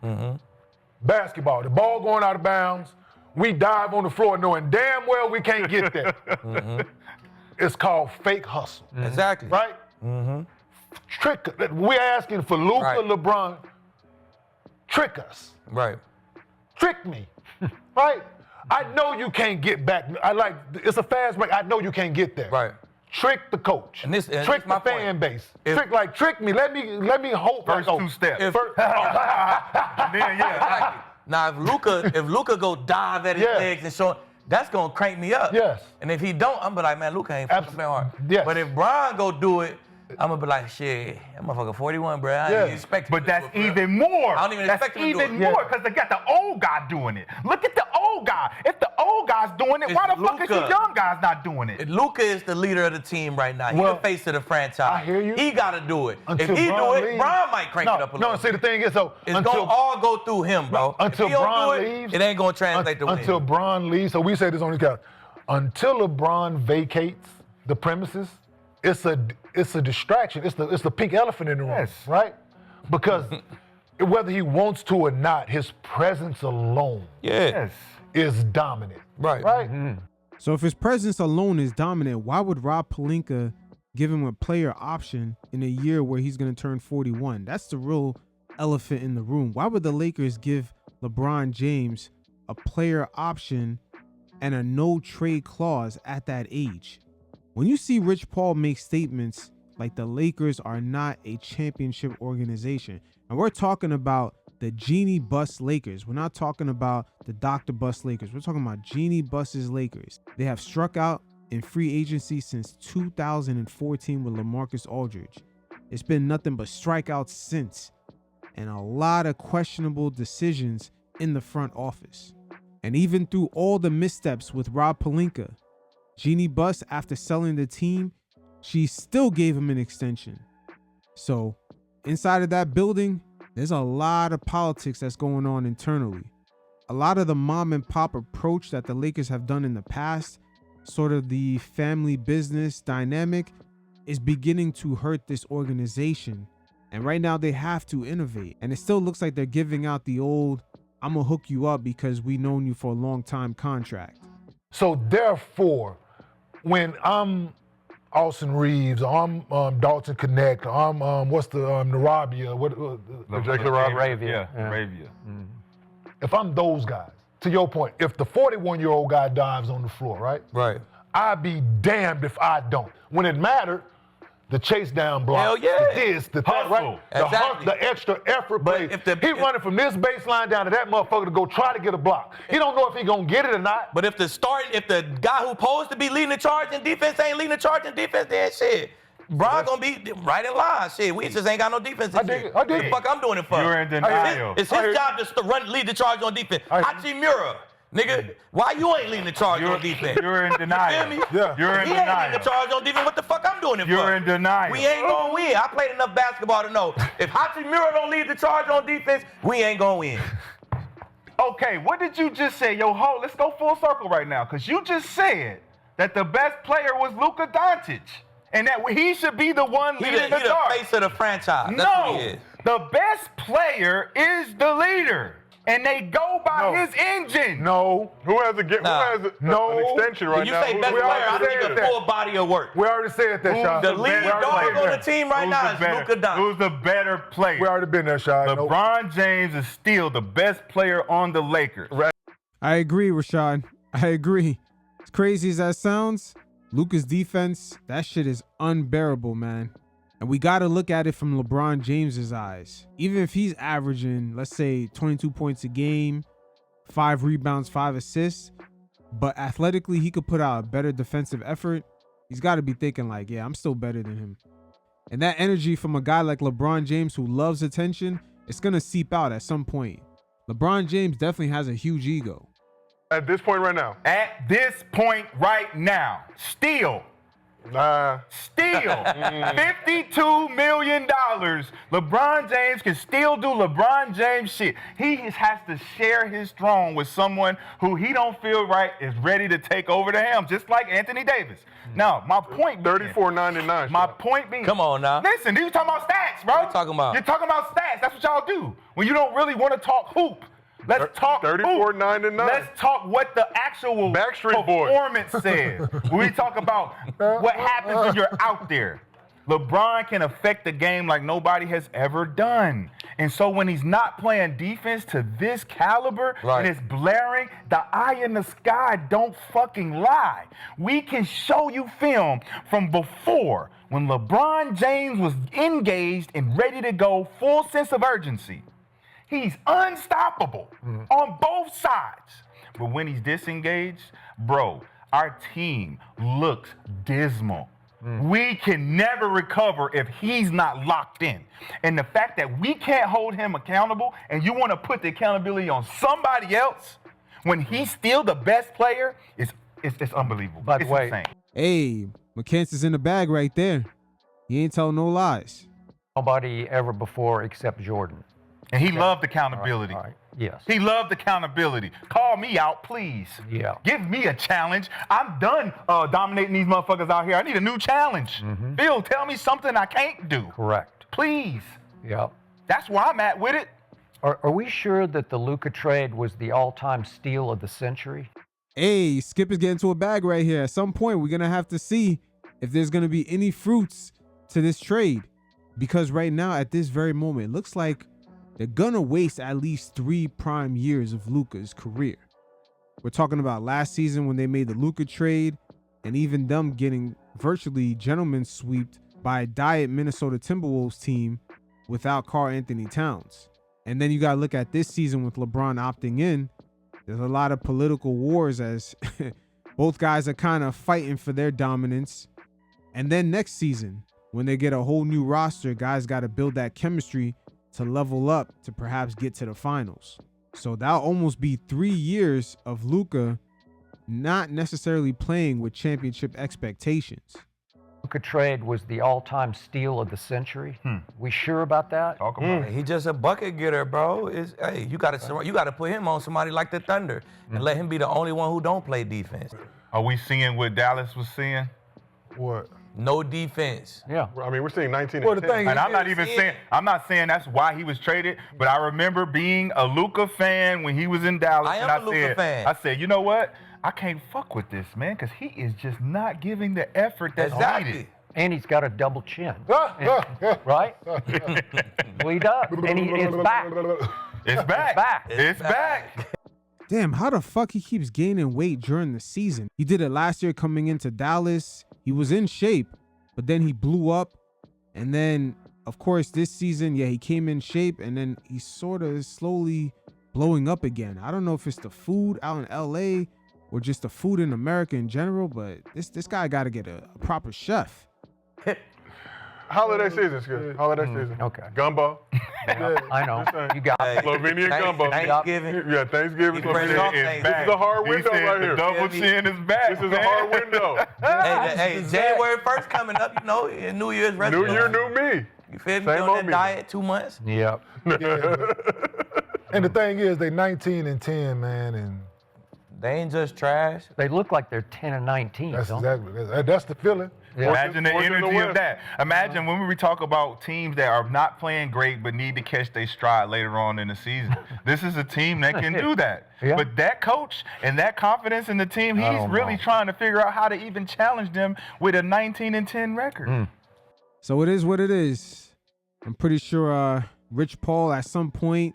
Basketball, the ball going out of bounds. We dive on the floor knowing damn well we can't get there. It's called fake hustle. Exactly. Right? Trick. We're asking for Luka, LeBron. Trick us. Right. trick me, right? I know you can't get back. It's a fast break. I know you can't get there. Right. Trick the coach. And trick the fan base. Trick me. Let me hope. First two steps. Now, if Luka go dive at his legs and show, that's gonna crank me up. Yes. And if he don't, I'm gonna be like, man, Luka ain't fucking playing hard. Yes. But if Bron go do it, I'm gonna be like, shit, that motherfucker 41, bro. I ain't expect him. But that's even more. I don't even expect him to do it. Even more because they got the old guy doing it. Look at the old guy. If the old guy's doing it, why the fuck is the young guys not doing it? Luka is the leader of the team right now. He's the face of the franchise. I hear you. He got to do it. Until if he Bron do it, leaves. Bron might crank it up a little. No, see, the thing is, so it's going to all go through him, bro. Until if he Bron don't do leaves. It ain't going to translate to win. Until Bron leaves. So we say this on the couch. Until LeBron vacates the premises, it's a distraction. It's the pink elephant in the room, right? Because whether he wants to or not, his presence alone is dominant. Right. Right? So if his presence alone is dominant, why would Rob Pelinka give him a player option in a year where he's going to turn 41? That's the real elephant in the room. Why would the Lakers give LeBron James a player option and a no trade clause at that age? When you see Rich Paul make statements like the Lakers are not a championship organization, and we're talking about the Genie Bus Lakers. We're not talking about the Dr. Bus Lakers. We're talking about Genie Bus's Lakers. They have struck out in free agency since 2014 with LaMarcus Aldridge. It's been nothing but strikeouts since, and a lot of questionable decisions in the front office. And even through all the missteps with Rob Pelinka, Jeannie Buss, after selling the team, she still gave him an extension. So inside of that building, there's a lot of politics that's going on internally. A lot of the mom and pop approach that the Lakers have done in the past, sort of the family business dynamic, is beginning to hurt this organization. And right now they have to innovate. And it still looks like they're giving out the old, I'm gonna hook you up because we known you for a long time contract. So therefore, when I'm Austin Reeves, or I'm Dalton Connect, or I'm what's the Narabia, Arabia. If I'm those guys, to your point, if the 41-year-old guy dives on the floor, right? Right. I'd be damned if I don't. When it mattered, the chase down block. Hell yeah. The this, the that, right? Exactly. The extra effort play. He running from this baseline down to that motherfucker to go try to get a block. He don't know if he gonna get it or not. But if the guy who's supposed to be leading the charge in defense ain't leading the charge in defense, then shit, Bron gonna be right in line. Shit, we just ain't got no defense this year. I dig it. The fuck I'm doing it for? You're in denial. It's his job to lead the charge on defense. Hachimura, nigga, why you ain't leading the charge on defense? You're in denial. You feel me? Yeah. You're in he ain't denial. leading the charge on defense. What the fuck I'm doing it for? You're in denial. We ain't gonna win. I played enough basketball to know if Hachimura don't lead the charge on defense, we ain't gonna win. Okay, what did you just say? Let's go full circle right now, because you just said that the best player was Luka Doncic, and that he should be the one leading the charge. He the face of the franchise. That's what he is. The best player is the leader, and they go by his engine. No. Who has an extension right When you now? say best player, I think a full body of work. We already said that, Sean. The lead dog on the team right now is Luka Doncic. Who's the better player? We already been there, Sean. LeBron James is still the best player on the Lakers. Right. I agree, Rashad. I agree. As crazy as that sounds, Luka's defense, that shit is unbearable, man. And we got to look at it from LeBron James's eyes. Even if he's averaging, let's say, 22 points a game, 5 rebounds, 5 assists, but athletically he could put out a better defensive effort, he's got to be thinking like, yeah, I'm still better than him. And that energy from a guy like LeBron James who loves attention, it's going to seep out at some point. LeBron James definitely has a huge ego. At this point right now? At this point right now, still $52 million. LeBron James can still do LeBron James shit. He has to share his throne with someone who he don't feel right is ready to take over the helm, just like Anthony Davis. Now, my point being, $34.99. my point being, come on now. Listen, you talking about stats, bro. You're talking about stats. That's what y'all do when you don't really want to talk hoop. Let's talk $34.99. Let's talk what the actual performance says. When we talk about what happens when you're out there. LeBron can affect the game like nobody has ever done. And so when he's not playing defense to this caliber and it's blaring, the eye in the sky don't fucking lie. We can show you film from before when LeBron James was engaged and ready to go, full sense of urgency. He's unstoppable on both sides. But when he's disengaged, bro, our team looks dismal. We can never recover if he's not locked in. And the fact that we can't hold him accountable and you want to put the accountability on somebody else when he's still the best player is it's unbelievable. By the way, insane. Hey, McCants is in the bag right there. He ain't telling no lies. Nobody ever before except Jordan. And he loved accountability. All right. Yes. He loved accountability. Call me out, please. Yeah. Give me a challenge. I'm done dominating these motherfuckers out here. I need a new challenge. Phil, tell me something I can't do. Correct. Please. Yeah. That's where I'm at with it. Are we sure that the Luka trade was the all-time steal of the century? Hey, Skip is getting to a bag right here. At some point, we're going to have to see if there's going to be any fruits to this trade. Because right now, at this very moment, it looks like they're going to waste at least 3 prime years of Luka's career. We're talking about last season when they made the Luka trade and even them getting virtually gentlemen swept by a diet Minnesota Timberwolves team without Karl Anthony Towns. And then you got to look at this season with LeBron opting in. There's a lot of political wars as both guys are kind of fighting for their dominance. And then next season, when they get a whole new roster, guys got to build that chemistry to level up to perhaps get to the finals. So that'll almost be 3 years of Luka not necessarily playing with championship expectations. Luka trade was the all-time steal of the century. We sure about that? Talk about He just a bucket getter, bro. Hey, you gotta put him on somebody like the Thunder and let him be the only one who don't play defense. Are we seeing what Dallas was seeing? What? No defense. Yeah. I mean, we're seeing 19 Well, and the 10. thing And I'm not saying that's why he was traded, but I remember being a Luka fan when he was in Dallas. I am a Luka fan. I said, you know what? I can't fuck with this, man, because he is just not giving the effort that's needed. And he's got a double chin. Right? Well, he does. And it's back. It's back. It's back. Damn, how the fuck he keeps gaining weight during the season? He did it last year coming into Dallas. He was in shape, but then he blew up. And then, of course, this season, yeah, he came in shape, and then he sort of is slowly blowing up again. I don't know if it's the food out in LA or just the food in America in general, but this guy got to get a proper chef. Holiday season, Skip. Holiday season. Okay. Gumbo. I know. You got it. Slovenian gumbo. Thanksgiving. Yeah, Thanksgiving. Fresh off Thanksgiving. This is a hard He window said right the here. double chin is back. This is a hard window. Hey, January 1st coming up, you know, New Year's New restaurant. year, new me. You feel me? Same On old that me. diet 2 months. Yep. And the thing is, they 19 and 10, man, and They ain't just trash. They look like they're 10 and 19. that's don't exactly that's the feeling. Yeah. Imagine the Fourth in the energy of West. that. Imagine when we talk about teams that are not playing great but need to catch their stride later on in the season. This is a team that can do that. Yeah. But that coach and that confidence in the team, I he's don't really know. trying to figure out how to even challenge them with a 19 and 10 record. So it is what it is. I'm pretty sure Rich Paul at some point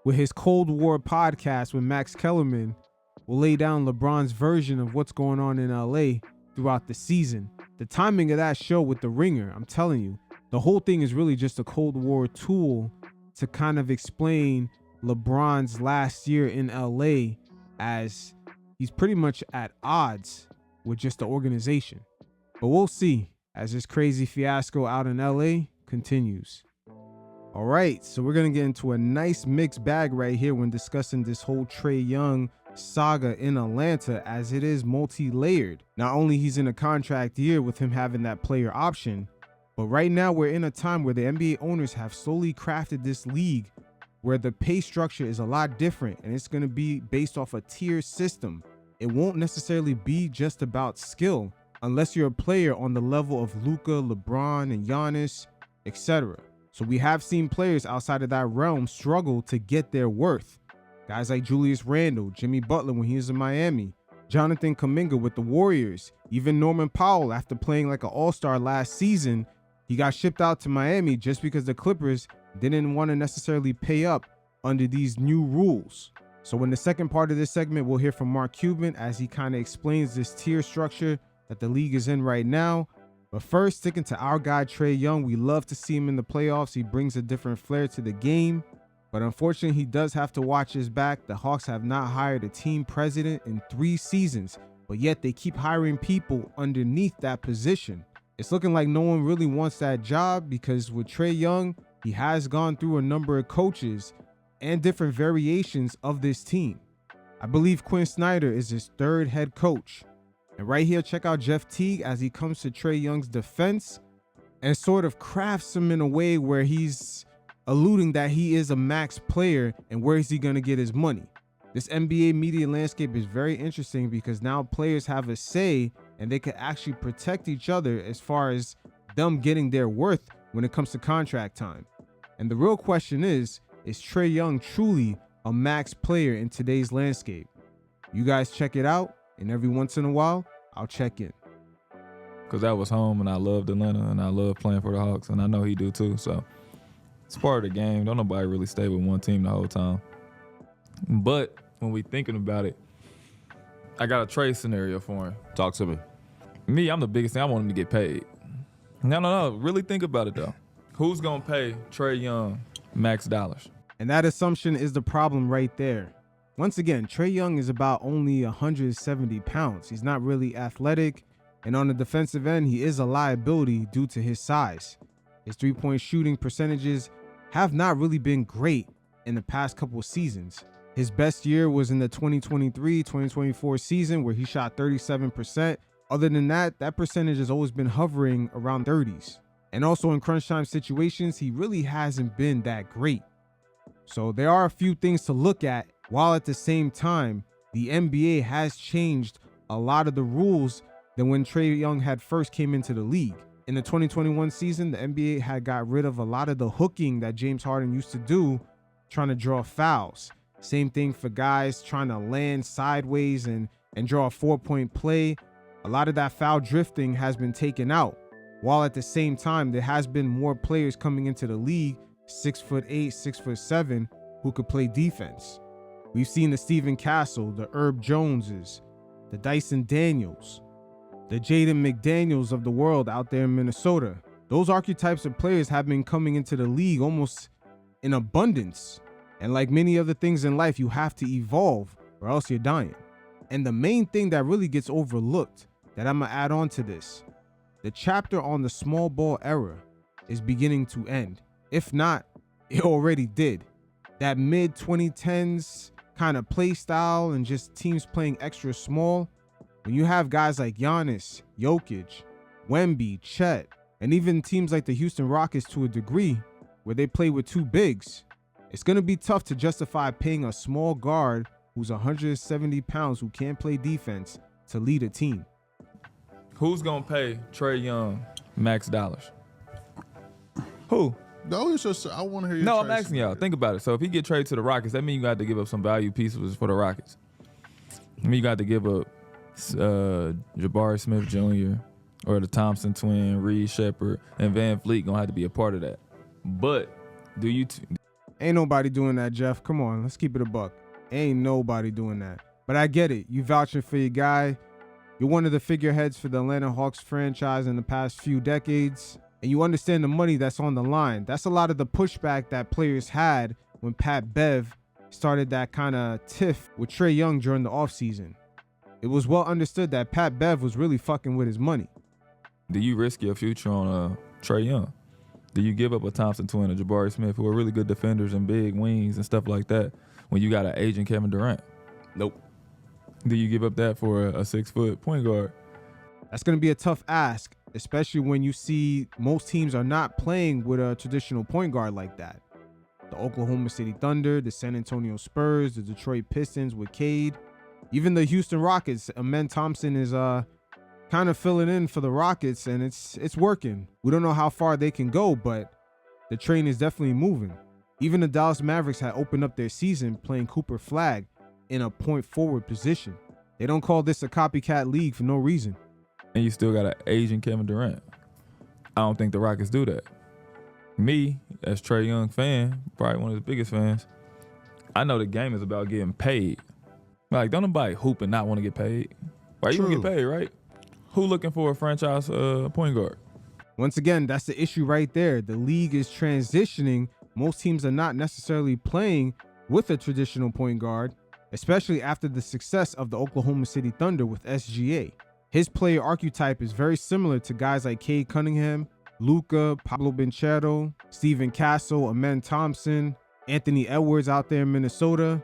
with his Cold War podcast with Max Kellerman will lay down LeBron's version of what's going on in LA throughout the season. The timing of that show with The Ringer, I'm telling you, the whole thing is really just a Cold War tool to kind of explain LeBron's last year in LA as he's pretty much at odds with just the organization. But we'll see as this crazy fiasco out in LA continues. All right, so we're going to get into a nice mixed bag right here when discussing this whole Trae Young saga in Atlanta, as it is multi-layered. Not only he's in a contract year with him having that player option, but right now we're in a time where the NBA owners have slowly crafted this league where the pay structure is a lot different, and it's going to be based off a tier system. It won't necessarily be just about skill unless you're a player on the level of Luka, LeBron, and Giannis, etc. So we have seen players outside of that realm struggle to get their worth. Guys like Julius Randle, Jimmy Butler when he was in Miami, Jonathan Kuminga with the Warriors, even Norman Powell after playing like an all-star last season, he got shipped out to Miami just because the Clippers didn't want to necessarily pay up under these new rules. So in the second part of this segment, we'll hear from Mark Cuban as he kind of explains this tier structure that the league is in right now. But first, sticking to our guy, Trae Young, we love to see him in the playoffs. He brings a different flair to the game. But unfortunately, he does have to watch his back. The Hawks have not hired a team president in 3 seasons, but yet they keep hiring people underneath that position. It's looking like no one really wants that job because with Trae Young, he has gone through a number of coaches and different variations of this team. I believe Quinn Snyder is his 3rd head coach. And right here, check out Jeff Teague as he comes to Trae Young's defense and sort of crafts him in a way where he's alluding that he is a max player and where is he going to get his money. This NBA media landscape is very interesting because now players have a say and they can actually protect each other as far as them getting their worth when it comes to contract time. And the real question is Trae Young truly a max player in today's landscape? You guys check it out, and every once in a while, I'll check in. Because that was home, and I loved Atlanta, and I love playing for the Hawks, and I know he do too. So it's part of the game. Don't nobody really stay with one team the whole time. But when we thinking about it, I got a trade scenario for him. Talk to me. Me, I'm the biggest thing. I want him to get paid. No. Really think about it, though. Who's going to pay Trae Young max dollars? And that assumption is the problem right there. Once again, Trae Young is about only 170 pounds. He's not really athletic. And on the defensive end, he is a liability due to his size. His three-point shooting percentages have not really been great in the past couple of seasons. His best year was in the 2023-2024 season where he shot 37%. Other than that, that percentage has always been hovering around 30s. And also in crunch time situations, he really hasn't been that great. So there are a few things to look at, while at the same time, the NBA has changed a lot of the rules than when Trae Young had first came into the league. In the 2021 season, the NBA had got rid of a lot of the hooking that James Harden used to do, trying to draw fouls. Same thing for guys trying to land sideways and draw a 4-point play. A lot of that foul drifting has been taken out, while at the same time, there has been more players coming into the league, 6'8", 6'7", who could play defense. We've seen the Stephen Castle, the Herb Joneses, the Dyson Daniels, the Jaden McDaniels of the world out there in Minnesota. Those archetypes of players have been coming into the league almost in abundance. And like many other things in life, you have to evolve or else you're dying. And the main thing that really gets overlooked that I'm gonna add on to this, the chapter on the small ball era is beginning to end. If not, it already did. That mid 2010s kind of play style and just teams playing extra small, when you have guys like Giannis, Jokic, Wemby, Chet, and even teams like the Houston Rockets to a degree where they play with 2 bigs, it's going to be tough to justify paying a small guard who's 170 pounds who can't play defense to lead a team. Who's going to pay Trae Young max dollars? Who? No, it's just I want to hear your No, I'm asking y'all. Think about it. So if he get traded to the Rockets, that means you got to give up some value pieces for the Rockets. I mean, you got to give up Jabari Smith Jr. or the Thompson twin, Reed Shepherd, and Van Fleet going to have to be a part of that. But do you... Ain't nobody doing that, Jeff. Come on, let's keep it a buck. Ain't nobody doing that. But I get it. You vouching for your guy. You're one of the figureheads for the Atlanta Hawks franchise in the past few decades. And you understand the money that's on the line. That's a lot of the pushback that players had when Pat Bev started that kind of tiff with Trae Young during the offseason. It was well understood that Pat Bev was really fucking with his money. Do you risk your future on Trae Young? Do you give up a Thompson twin or Jabari Smith, who are really good defenders and big wings and stuff like that, when you got an aging Kevin Durant? Nope. Do you give up that for a 6-foot point guard? That's going to be a tough ask, especially when you see most teams are not playing with a traditional point guard like that. The Oklahoma City Thunder, the San Antonio Spurs, the Detroit Pistons with Cade, even the Houston Rockets. Amen Thompson is kind of filling in for the Rockets, and it's working. We don't know how far they can go, but the train is definitely moving. Even the Dallas Mavericks had opened up their season playing Cooper Flagg in a point forward position. They don't call this a copycat league for no reason. And you still got an aging Kevin Durant. I don't think the Rockets do that. me, as Trae Young fan, probably one of his biggest fans, I know the game is about getting paid. Like, don't nobody hoop and not want to get paid. Like, you want to get paid, right? Who looking for a franchise point guard? Once again, that's the issue right there. The league is transitioning. Most teams are not necessarily playing with a traditional point guard, especially after the success of the Oklahoma City Thunder with SGA. His player archetype is very similar to guys like Cade Cunningham, Luka, Pablo Banchero, Steven Castle, Amen Thompson, Anthony Edwards out there in Minnesota.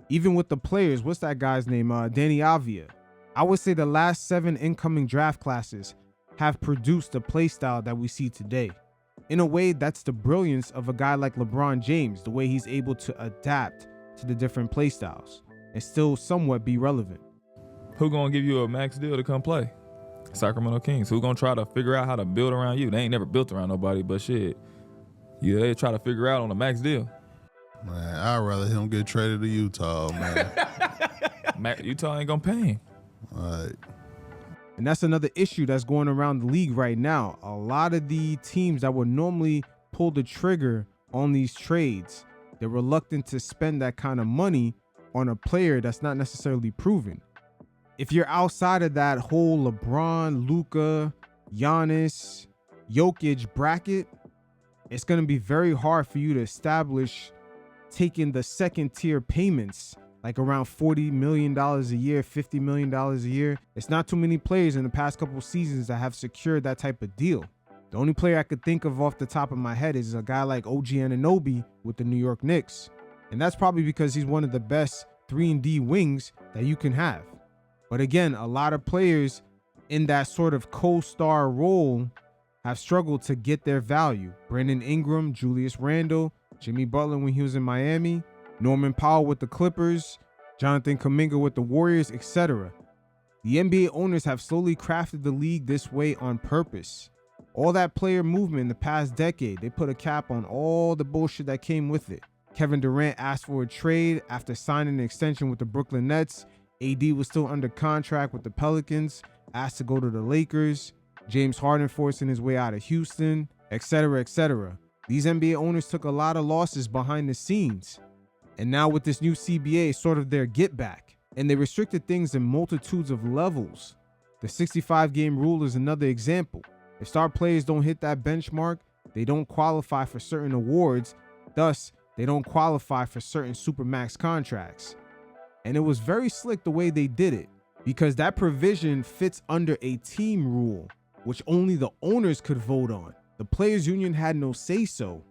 Even with the players, what's that guy's name? Danny Avia. I would say the last 7 incoming draft classes have produced the play style that we see today. In a way, that's the brilliance of a guy like LeBron James, the way he's able to adapt to the different play styles and still somewhat be relevant. Who gonna give you a max deal to come play? Sacramento Kings. Who gonna try to figure out how to build around you? They ain't never built around nobody, but shit, yeah, they try to figure out on a max deal. Man, I'd rather him get traded to Utah, man. Utah ain't gonna pay him. All right. And that's another issue that's going around the league right now. A lot of the teams that would normally pull the trigger on these trades, they're reluctant to spend that kind of money on a player that's not necessarily proven. If you're outside of that whole LeBron, Luka, Giannis, Jokic bracket, it's going to be very hard for you to establish taking the second tier payments, like around $40 million a year, $50 million a year. It's not too many players in the past couple seasons that have secured that type of deal. The only player I could think of off the top of my head is a guy like OG Anunoby with the New York Knicks. And that's probably because he's one of the best 3-and-D wings that you can have. But again, a lot of players in that sort of co-star role have struggled to get their value. Brandon Ingram, Julius Randle, Jimmy Butler when he was in Miami, Norman Powell with the Clippers, Jonathan Kuminga with the Warriors, etc. The NBA owners have slowly crafted the league this way on purpose. All that player movement in the past decade, they put a cap on all the bullshit that came with it. Kevin Durant asked for a trade after signing an extension with the Brooklyn Nets. AD was still under contract with the Pelicans, asked to go to the Lakers. James Harden forcing his way out of Houston, etc., etc. These NBA owners took a lot of losses behind the scenes. And now with this new CBA, it's sort of their get back. And they restricted things in multitudes of levels. The 65-game rule is another example. If star players don't hit that benchmark, they don't qualify for certain awards. Thus, they don't qualify for certain supermax contracts. And it was very slick the way they did it, because that provision fits under a team rule, which only the owners could vote on. The players union had no say-so.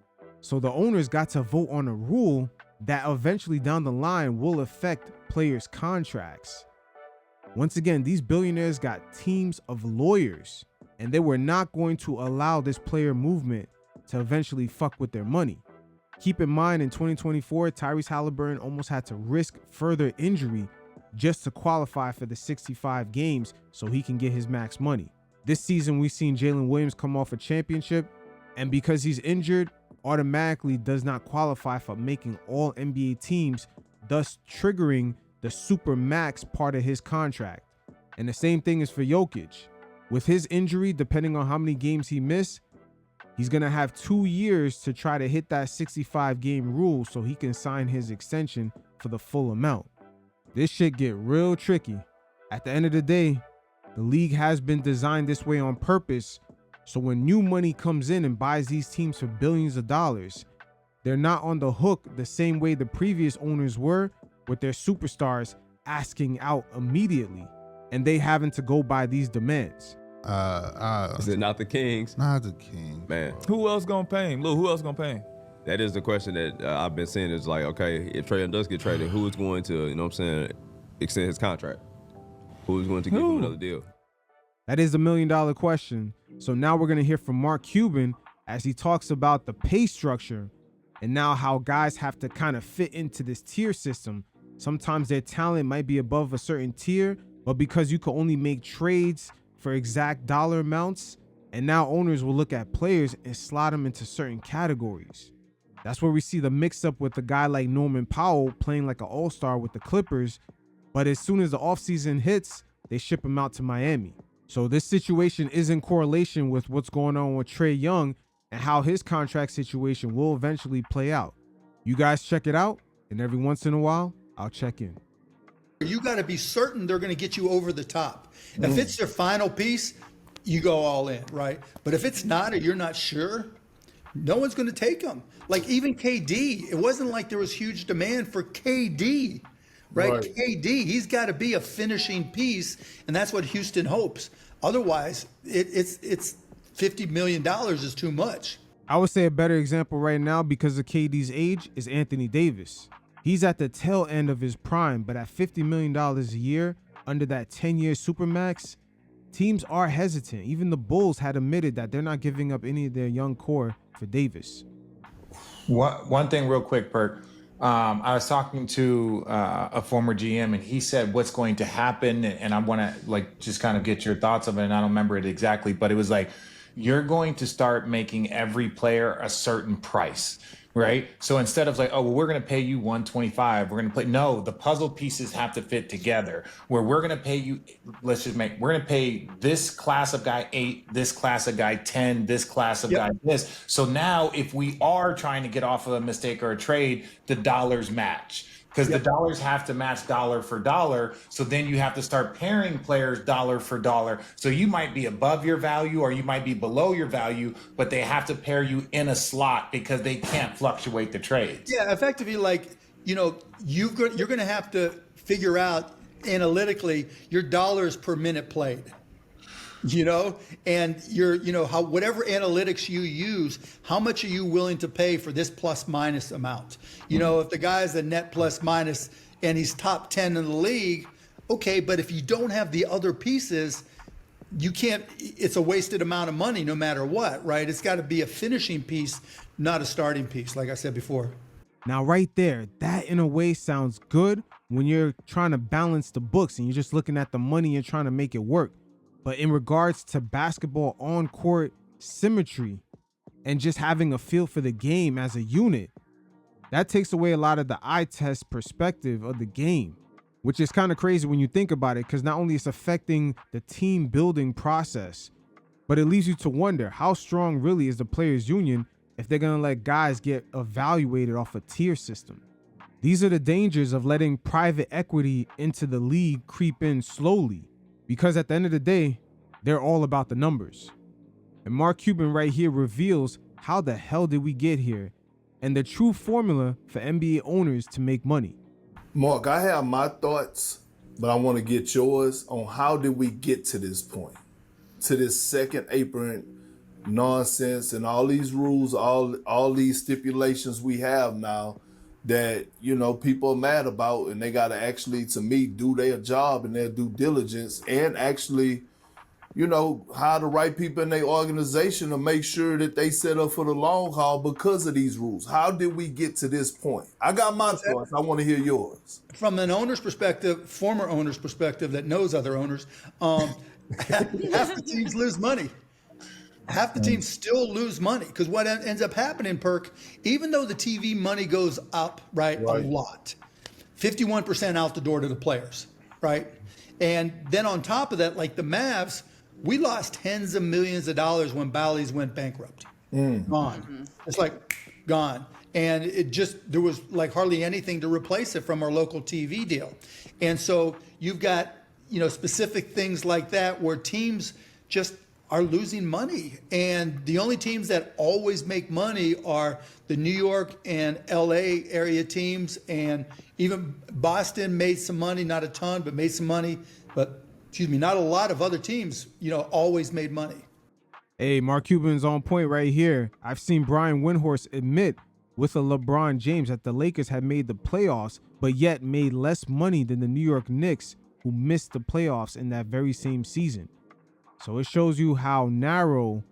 So the owners got to vote on a rule that eventually down the line will affect players' contracts. Once again, these billionaires got teams of lawyers, and they were not going to allow this player movement to eventually fuck with their money. Keep in mind, in 2024, Tyrese Halliburton almost had to risk further injury just to qualify for the 65 games so he can get his max money. This season, we've seen Jalen Williams come off a championship, and because he's injured, automatically does not qualify for making all NBA teams, thus triggering the super max part of his contract. And the same thing is for Jokic. With his injury, depending on how many games he missed, he's going to have 2 years to try to hit that 65-game rule so he can sign his extension for the full amount. This shit get real tricky. At the end of the day, the league has been designed this way on purpose, so when new money comes in and buys these teams for billions of dollars, they're not on the hook the same way the previous owners were, with their superstars asking out immediately and they having to go by these demands. Is it not the Kings? Not the Kings. Man. Who else gonna pay him? Lou, who else gonna pay him? That is the question that I've been saying is like, okay, if Trae does get traded, who is going to, you know what I'm saying, extend his contract? Who is going to give him another deal? That is the $1 million question. So now we're going to hear from Mark Cuban as he talks about the pay structure and now how guys have to kind of fit into this tier system. Sometimes their talent might be above a certain tier, but because you can only make trades for exact dollar amounts, and now owners will look at players and slot them into certain categories. That's where we see the mix-up with a guy like Norman Powell playing like an all-star with the Clippers, but as soon as the offseason hits, they ship him out to Miami. So this situation is in correlation with what's going on with Trae Young and how his contract situation will eventually play out. You guys check it out, and every once in a while, I'll check in. You got to be certain they're going to get you over the top. If it's their final piece, you go all in, right? But if it's not, or you're not sure, no one's going to take them. Like even KD, it wasn't like there was huge demand for KD, right? KD, he's got to be a finishing piece, and that's what Houston hopes. Otherwise, it's $50 million is too much. I would say a better example right now because of KD's age is Anthony Davis. He's at the tail end of his prime, but at $50 million a year under that 10-year Supermax, teams are hesitant. Even the Bulls had admitted that they're not giving up any of their young core for Davis. One thing real quick, Perk. I was talking to a former GM, and he said what's going to happen, and I want to like just kind of get your thoughts of it, and I don't remember it exactly, but it was like, you're going to start making every player a certain price, right? So instead of like, oh, well, we're going to pay you 125, we're going to play. No, the puzzle pieces have to fit together where we're going to pay you, we're going to pay this class of guy 8, this class of guy 10, this class of guy this. So now if we are trying to get off of a mistake or a trade, the dollars match. Because the dollars have to match dollar for dollar. So then you have to start pairing players dollar for dollar. So you might be above your value or you might be below your value, but they have to pair you in a slot because they can't fluctuate the trades. Yeah, effectively, like, you know, you're going to have to figure out analytically your dollars per minute played. You know, and whatever analytics you use, how much are you willing to pay for this plus minus amount? You know, if the guy's a net plus minus and he's top 10 in the league, okay, but if you don't have the other pieces, you can't, it's a wasted amount of money no matter what, right? It's got to be a finishing piece, not a starting piece, like I said before. Now, right there, that in a way sounds good when you're trying to balance the books and you're just looking at the money and trying to make it work. But in regards to basketball on-court symmetry and just having a feel for the game as a unit, that takes away a lot of the eye test perspective of the game, which is kind of crazy when you think about it, because not only it's affecting the team building process, but it leaves you to wonder how strong really is the players union if they're going to let guys get evaluated off a tier system. These are the dangers of letting private equity into the league creep in slowly. Because at the end of the day, they're all about the numbers. And Mark Cuban right here reveals how the hell did we get here and the true formula for NBA owners to make money. Mark, I have my thoughts, but I want to get yours on how did we get to this point, to this second apron nonsense and all these rules, all these stipulations we have now that, you know, people are mad about, and they got to actually, to me, do their job and their due diligence and actually, you know, hire the right people in their organization to make sure that they set up for the long haul because of these rules. How did we get to this point? I got my thoughts. I want to hear yours. From an owner's perspective, former owner's perspective that knows other owners, half the teams lose money. Half the teams still lose money because what ends up happening, Perk, even though the TV money goes up, right, a lot, 51% out the door to the players, right? And then on top of that, like the Mavs, we lost tens of millions of dollars when Bally's went bankrupt. Gone. Mm-hmm. It's like gone. And it just, there was like hardly anything to replace it from our local TV deal. And so you've got, you know, specific things like that where teams just are losing money. And the only teams that always make money are the New York and LA area teams. And even Boston made some money, not a ton, but made some money. But, excuse me, not a lot of other teams, you know, always made money. Hey, Mark Cuban's on point right here. I've seen Brian Windhorst admit with a LeBron James that the Lakers had made the playoffs, but yet made less money than the New York Knicks, who missed the playoffs in that very same season. So it shows you how narrow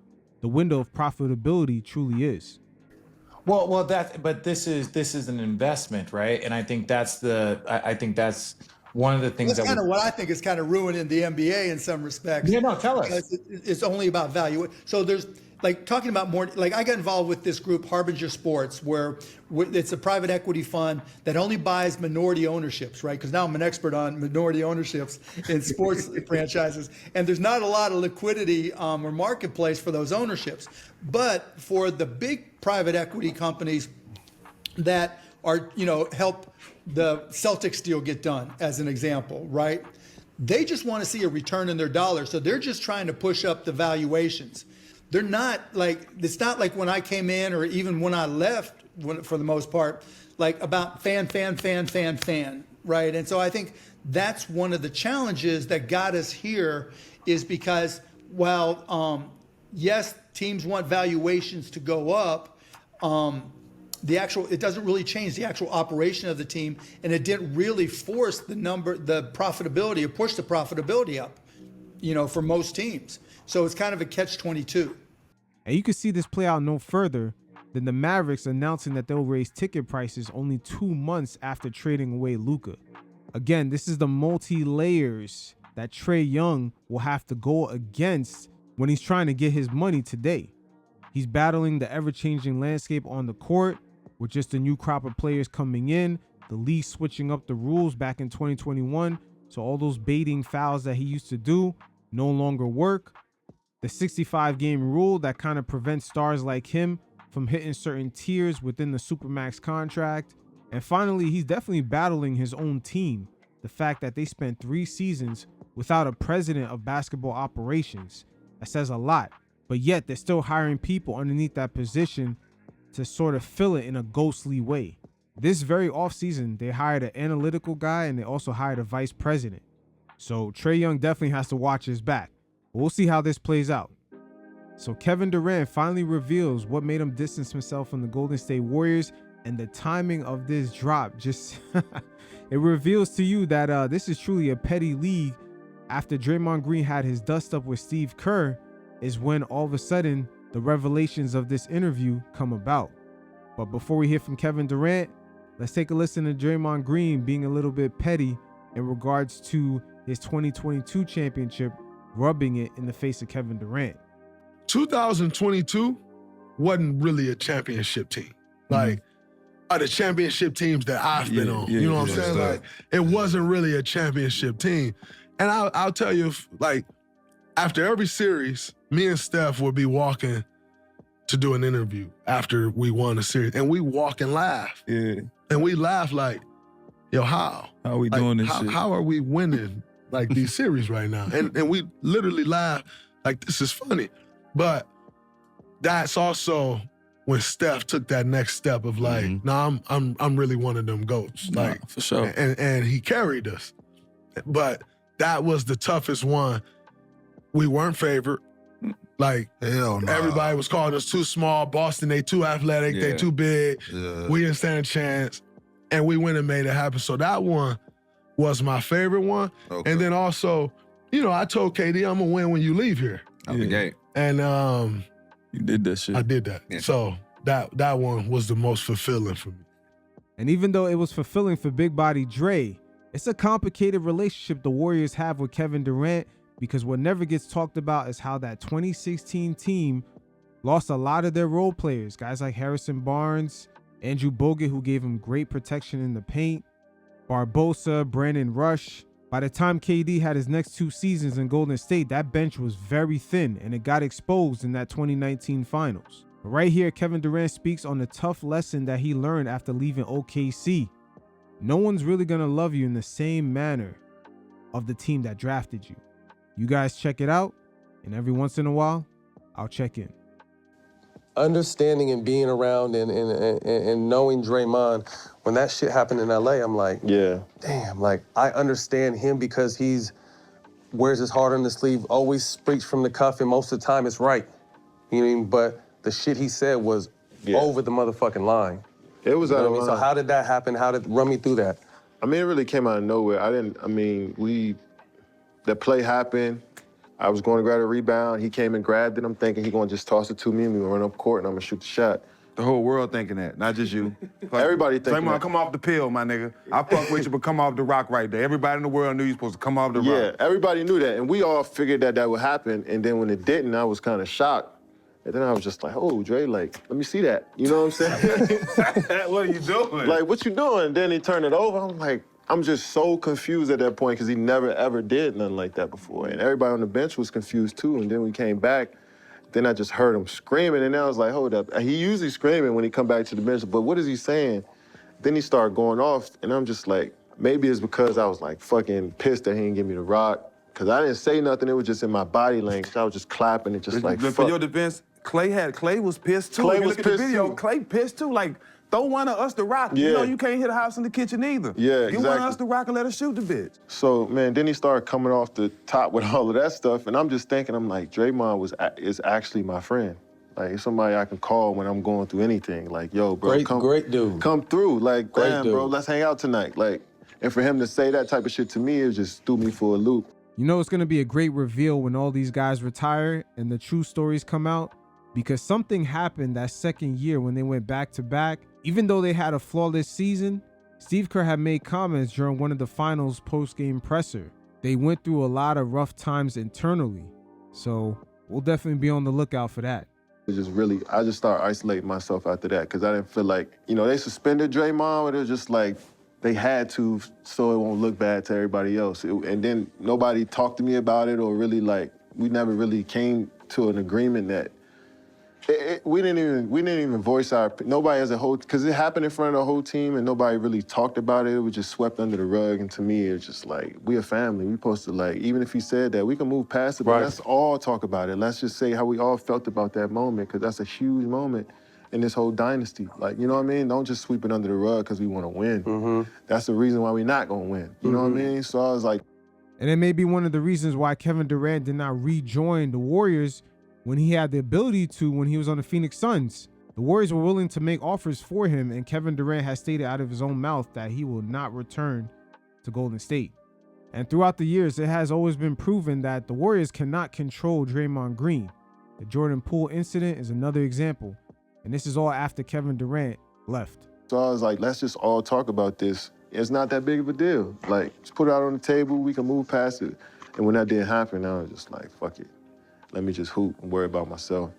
the window of profitability truly is. Well, but this is an investment, right? And I think that's one of the things that's kind of what I think is kind of ruining the NBA in some respects. Yeah, no, tell us. It's only about value. So like talking about more, like I got involved with this group, Harbinger Sports, where it's a private equity fund that only buys minority ownerships, right? Because now I'm an expert on minority ownerships in sports franchises. And there's not a lot of liquidity or marketplace for those ownerships. But for the big private equity companies that are, help the Celtics deal get done, as an example, right? They just want to see a return in their dollars. So they're just trying to push up the valuations. They're not like, it's not like when I came in or even when I left, for the most part, like about fan, right? And so I think that's one of the challenges that got us here, is because while, yes, teams want valuations to go up, it doesn't really change the actual operation of the team, and it didn't really force the profitability, or push the profitability up, for most teams. So it's kind of a catch-22. And you can see this play out no further than the Mavericks announcing that they'll raise ticket prices only 2 months after trading away Luka. Again, this is the multi-layers that Trae Young will have to go against when he's trying to get his money today. He's battling the ever-changing landscape on the court with just a new crop of players coming in, the league switching up the rules back in 2021, so all those baiting fouls that he used to do no longer work. The 65-game rule that kind of prevents stars like him from hitting certain tiers within the Supermax contract. And finally, he's definitely battling his own team. The fact that they spent 3 seasons without a president of basketball operations. That says a lot. But yet they're still hiring people underneath that position to sort of fill it in a ghostly way. This very offseason, they hired an analytical guy and they also hired a vice president. So Trae Young definitely has to watch his back. We'll see how this plays out. So Kevin Durant finally reveals what made him distance himself from the Golden State Warriors, and the timing of this drop just it reveals to you that this is truly a petty league. After Draymond Green had his dust up with Steve Kerr is when all of a sudden the revelations of this interview come about. But before we hear from Kevin Durant, let's take a listen to Draymond Green being a little bit petty in regards to his 2022 championship, rubbing it in the face of Kevin Durant. 2022 wasn't really a championship team. Like, are the championship teams that I've been on. You know what I'm saying? Like, it wasn't really a championship team. And I'll tell you, like, after every series, me and Steph would be walking to do an interview after we won the series. And we walk and laugh. Yeah. And we laugh like, yo, how? How are we doing this shit? How are we winning, like, these series right now? And we literally laugh like, this is funny. But that's also when Steph took that next step of like, nah, I'm really one of them GOATs. Like, for sure. And he carried us. But that was the toughest one. We weren't favored. Like, hell no. Everybody was calling us too small. Boston, they too athletic, they too big. Yeah. We didn't stand a chance. And we went and made it happen. So that one was my favorite one. Okay. And then also, I told KD, I'm gonna win when you leave here. Out the gate. And you did that shit. I did that. Yeah. So that one was the most fulfilling for me. And even though it was fulfilling for Big Body Dre, it's a complicated relationship the Warriors have with Kevin Durant, because what never gets talked about is how that 2016 team lost a lot of their role players, guys like Harrison Barnes, Andrew Bogut, who gave him great protection in the paint, Barbosa, Brandon Rush. By the time KD had his next 2 seasons in Golden State, that bench was very thin, and it got exposed in that 2019 finals. But right here, Kevin Durant speaks on the tough lesson that he learned after leaving OKC. No one's really gonna love you in the same manner of the team that drafted you. You guys check it out, and every once in a while, I'll check in. Understanding and being around and knowing Draymond, when that shit happened in LA, I'm like, damn, like, I understand him because he's wears his heart on the sleeve, always speaks from the cuff, and most of the time it's right. You know what I mean? But the shit he said was over the motherfucking line. It was out of line. So how did that happen? Run me through that. I mean, it really came out of nowhere. The play happened. I was going to grab a rebound. He came and grabbed it. I'm thinking he's going to just toss it to me and we run up court and I'm going to shoot the shot. The whole world thinking that, not just you. Everybody thinking that. Come off the pill, my nigga. I fuck with you, but come off the rock right there. Everybody in the world knew you supposed to come off the rock. Yeah, everybody knew that. And we all figured that would happen. And then when it didn't, I was kind of shocked. And then I was just like, oh, Dre, like, let me see that. You know what I'm saying? What are you doing? Like, what you doing? Then he turned it over. I'm like, I'm just so confused at that point because he never, ever did nothing like that before. And everybody on the bench was confused too. And then we came back, then I just heard him screaming. And I was like, hold up. He usually screaming when he come back to the bench, but what is he saying? Then he started going off, and I'm just like, maybe it's because I was like fucking pissed that he didn't give me the rock. Because I didn't say nothing. It was just in my body language. I was just clapping and just like, For fuck. your defense, Clay was pissed too. Clay If you was look at the pissed video, too. Clay pissed too. Like, throw one of us the rock. Yeah. You know you can't hit a house in the kitchen either. Yeah, Give one of exactly. us the rock and let us shoot the bitch. So, man, then he started coming off the top with all of that stuff, and I'm just thinking, I'm like, Draymond is actually my friend. Like, somebody I can call when I'm going through anything. Like, yo, bro, Great dude. Come through. Like, Great damn, dude. bro, let's hang out tonight. Like, and for him to say that type of shit to me, it just threw me for a loop. You know it's going to be a great reveal when all these guys retire and the true stories come out, because something happened that second year when they went back-to-back. Even though they had a flawless season, Steve Kerr had made comments during one of the finals post-game presser. They went through a lot of rough times internally, so we'll definitely be on the lookout for that. It just really, I just started isolating myself after that because I didn't feel like, you know, they suspended Draymond, but it was just like, they had to so it won't look bad to everybody else. And then nobody talked to me about it or really like, we never really came to an agreement that we didn't even voice our, nobody as a whole, because it happened in front of the whole team and nobody really talked about it. It was just swept under the rug. And to me, it's just like, we a family. We supposed to like, even if he said that, we can move past it, but let's all talk about it. Let's just say how we all felt about that moment, because that's a huge moment in this whole dynasty. Like, you know what I mean? Don't just sweep it under the rug because we want to win. That's the reason why we're not going to win. You know what I mean? So I was like... And it may be one of the reasons why Kevin Durant did not rejoin the Warriors when he had the ability to when he was on the Phoenix Suns. The Warriors were willing to make offers for him, and Kevin Durant has stated out of his own mouth that he will not return to Golden State. And throughout the years, it has always been proven that the Warriors cannot control Draymond Green. The Jordan Poole incident is another example. And this is all after Kevin Durant left. So I was like, let's just all talk about this. It's not that big of a deal. Like, just put it out on the table, we can move past it. And when that didn't happen, I was just like, fuck it. Let me just hoop and worry about myself.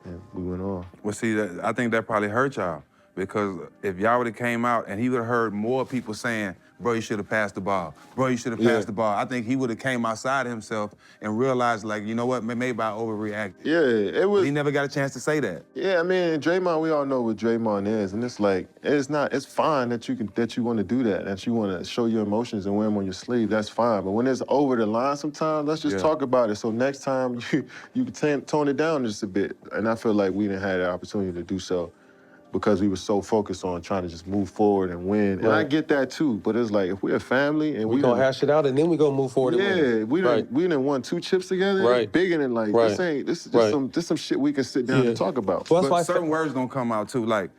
And we went on. Well, see, I think that probably hurt y'all, because if y'all would have came out and he would have heard more people saying, bro, you should have passed the ball. Bro, you should have passed the ball. I think he would have came outside himself and realized, like, you know what, maybe I overreacted. Yeah, it was... But he never got a chance to say that. Yeah, I mean, Draymond, we all know what Draymond is, and it's like, it's fine that you want to do that you want to show your emotions and wear them on your sleeve, that's fine. But when it's over the line sometimes, let's just talk about it. So next time, you can tone it down just a bit. And I feel like we didn't have the opportunity to do so, because we were so focused on trying to just move forward and win. And I get that too, but it's like, if we're a family and we gonna hash it out and then we gonna move forward and win. Yeah, we done won 2 chips together. It's bigger than like, this is just some shit we can sit down and talk about. Well, but certain words gonna come out too, like,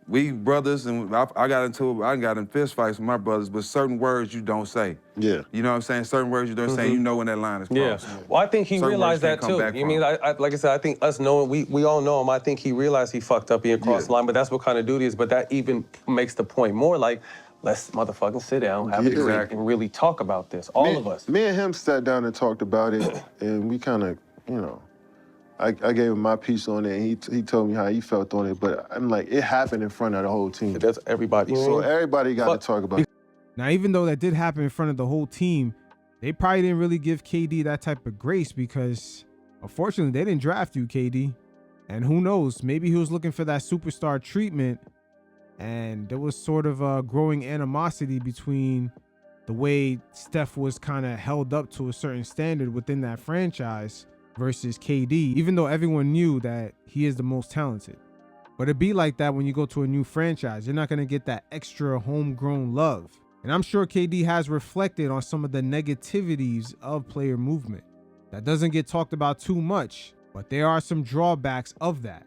we brothers, and I got in fist fights with my brothers, but certain words you don't say. Yeah. You know what I'm saying? Certain words you don't say, you know when that line is crossed. Yeah. Well, I think he realized that too. You mean, like I said, I think us knowing, we all know him, I think he realized he fucked up, he crossed the line, but that's what kind of duty is. But that even makes the point more like, let's motherfucking sit down, have a drink, and really talk about this, all of us. Me and him sat down and talked about it, and we kind of, you know, I gave him my piece on it, and he told me how he felt on it, but I'm like, it happened in front of the whole team. That's everybody. So everybody got to talk about it. Now, even though that did happen in front of the whole team, they probably didn't really give KD that type of grace because, unfortunately, they didn't draft you, KD. And who knows, maybe he was looking for that superstar treatment, and there was sort of a growing animosity between the way Steph was kind of held up to a certain standard within that franchise versus KD, even though everyone knew that he is the most talented. But it be like that when you go to a new franchise. You're not going to get that extra homegrown love. And I'm sure KD has reflected on some of the negativities of player movement. That doesn't get talked about too much, but there are some drawbacks of that.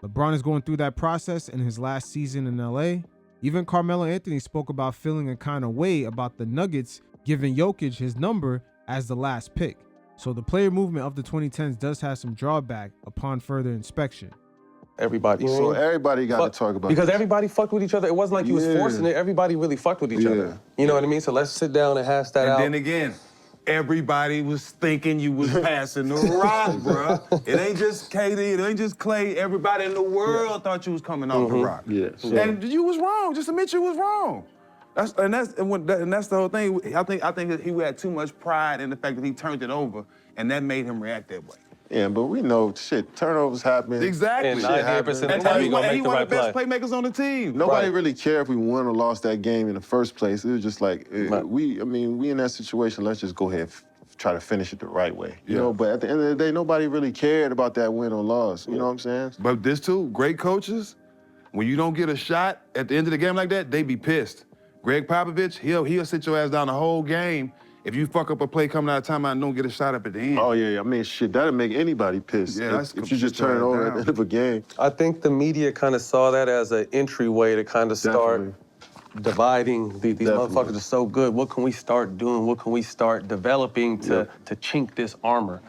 LeBron is going through that process in his last season in LA. Even Carmelo Anthony spoke about feeling a kind of way about the Nuggets giving Jokic his number as the last pick. So the player movement of the 2010s does have some drawback upon further inspection. Everybody. So everybody got to talk about it. Because everybody fucked with each other. It wasn't like he was forcing it. Everybody really fucked with each other. You know what I mean? So let's sit down and hash that out. And then again, everybody was thinking you was passing the rock, bro. It ain't just KD, it ain't just Clay. Everybody in the world thought you was coming off the rock. Yeah, sure. And you was wrong. Just admit you was wrong. That's the whole thing. I think that he had too much pride in the fact that he turned it over, and that made him react that way. Yeah, but we know turnovers happen. Exactly. And 98% of the time, he one of the best playmakers on the team. Nobody really cared if we won or lost that game in the first place. It was just like, we in that situation, let's just go ahead and try to finish it the right way. You know, but at the end of the day, nobody really cared about that win or loss. You know what I'm saying? But this too, great coaches, when you don't get a shot at the end of the game like that, they be pissed. Greg Popovich, he'll sit your ass down the whole game if you fuck up a play coming out of timeout and don't get a shot up at the end. Oh, yeah, I mean, shit, that'll make anybody pissed. Yeah, if you just turn it over at the end of a game. I think the media kind of saw that as an entryway to kind of start dividing. These motherfuckers are so good. What can we start doing? What can we start developing to chink this armor?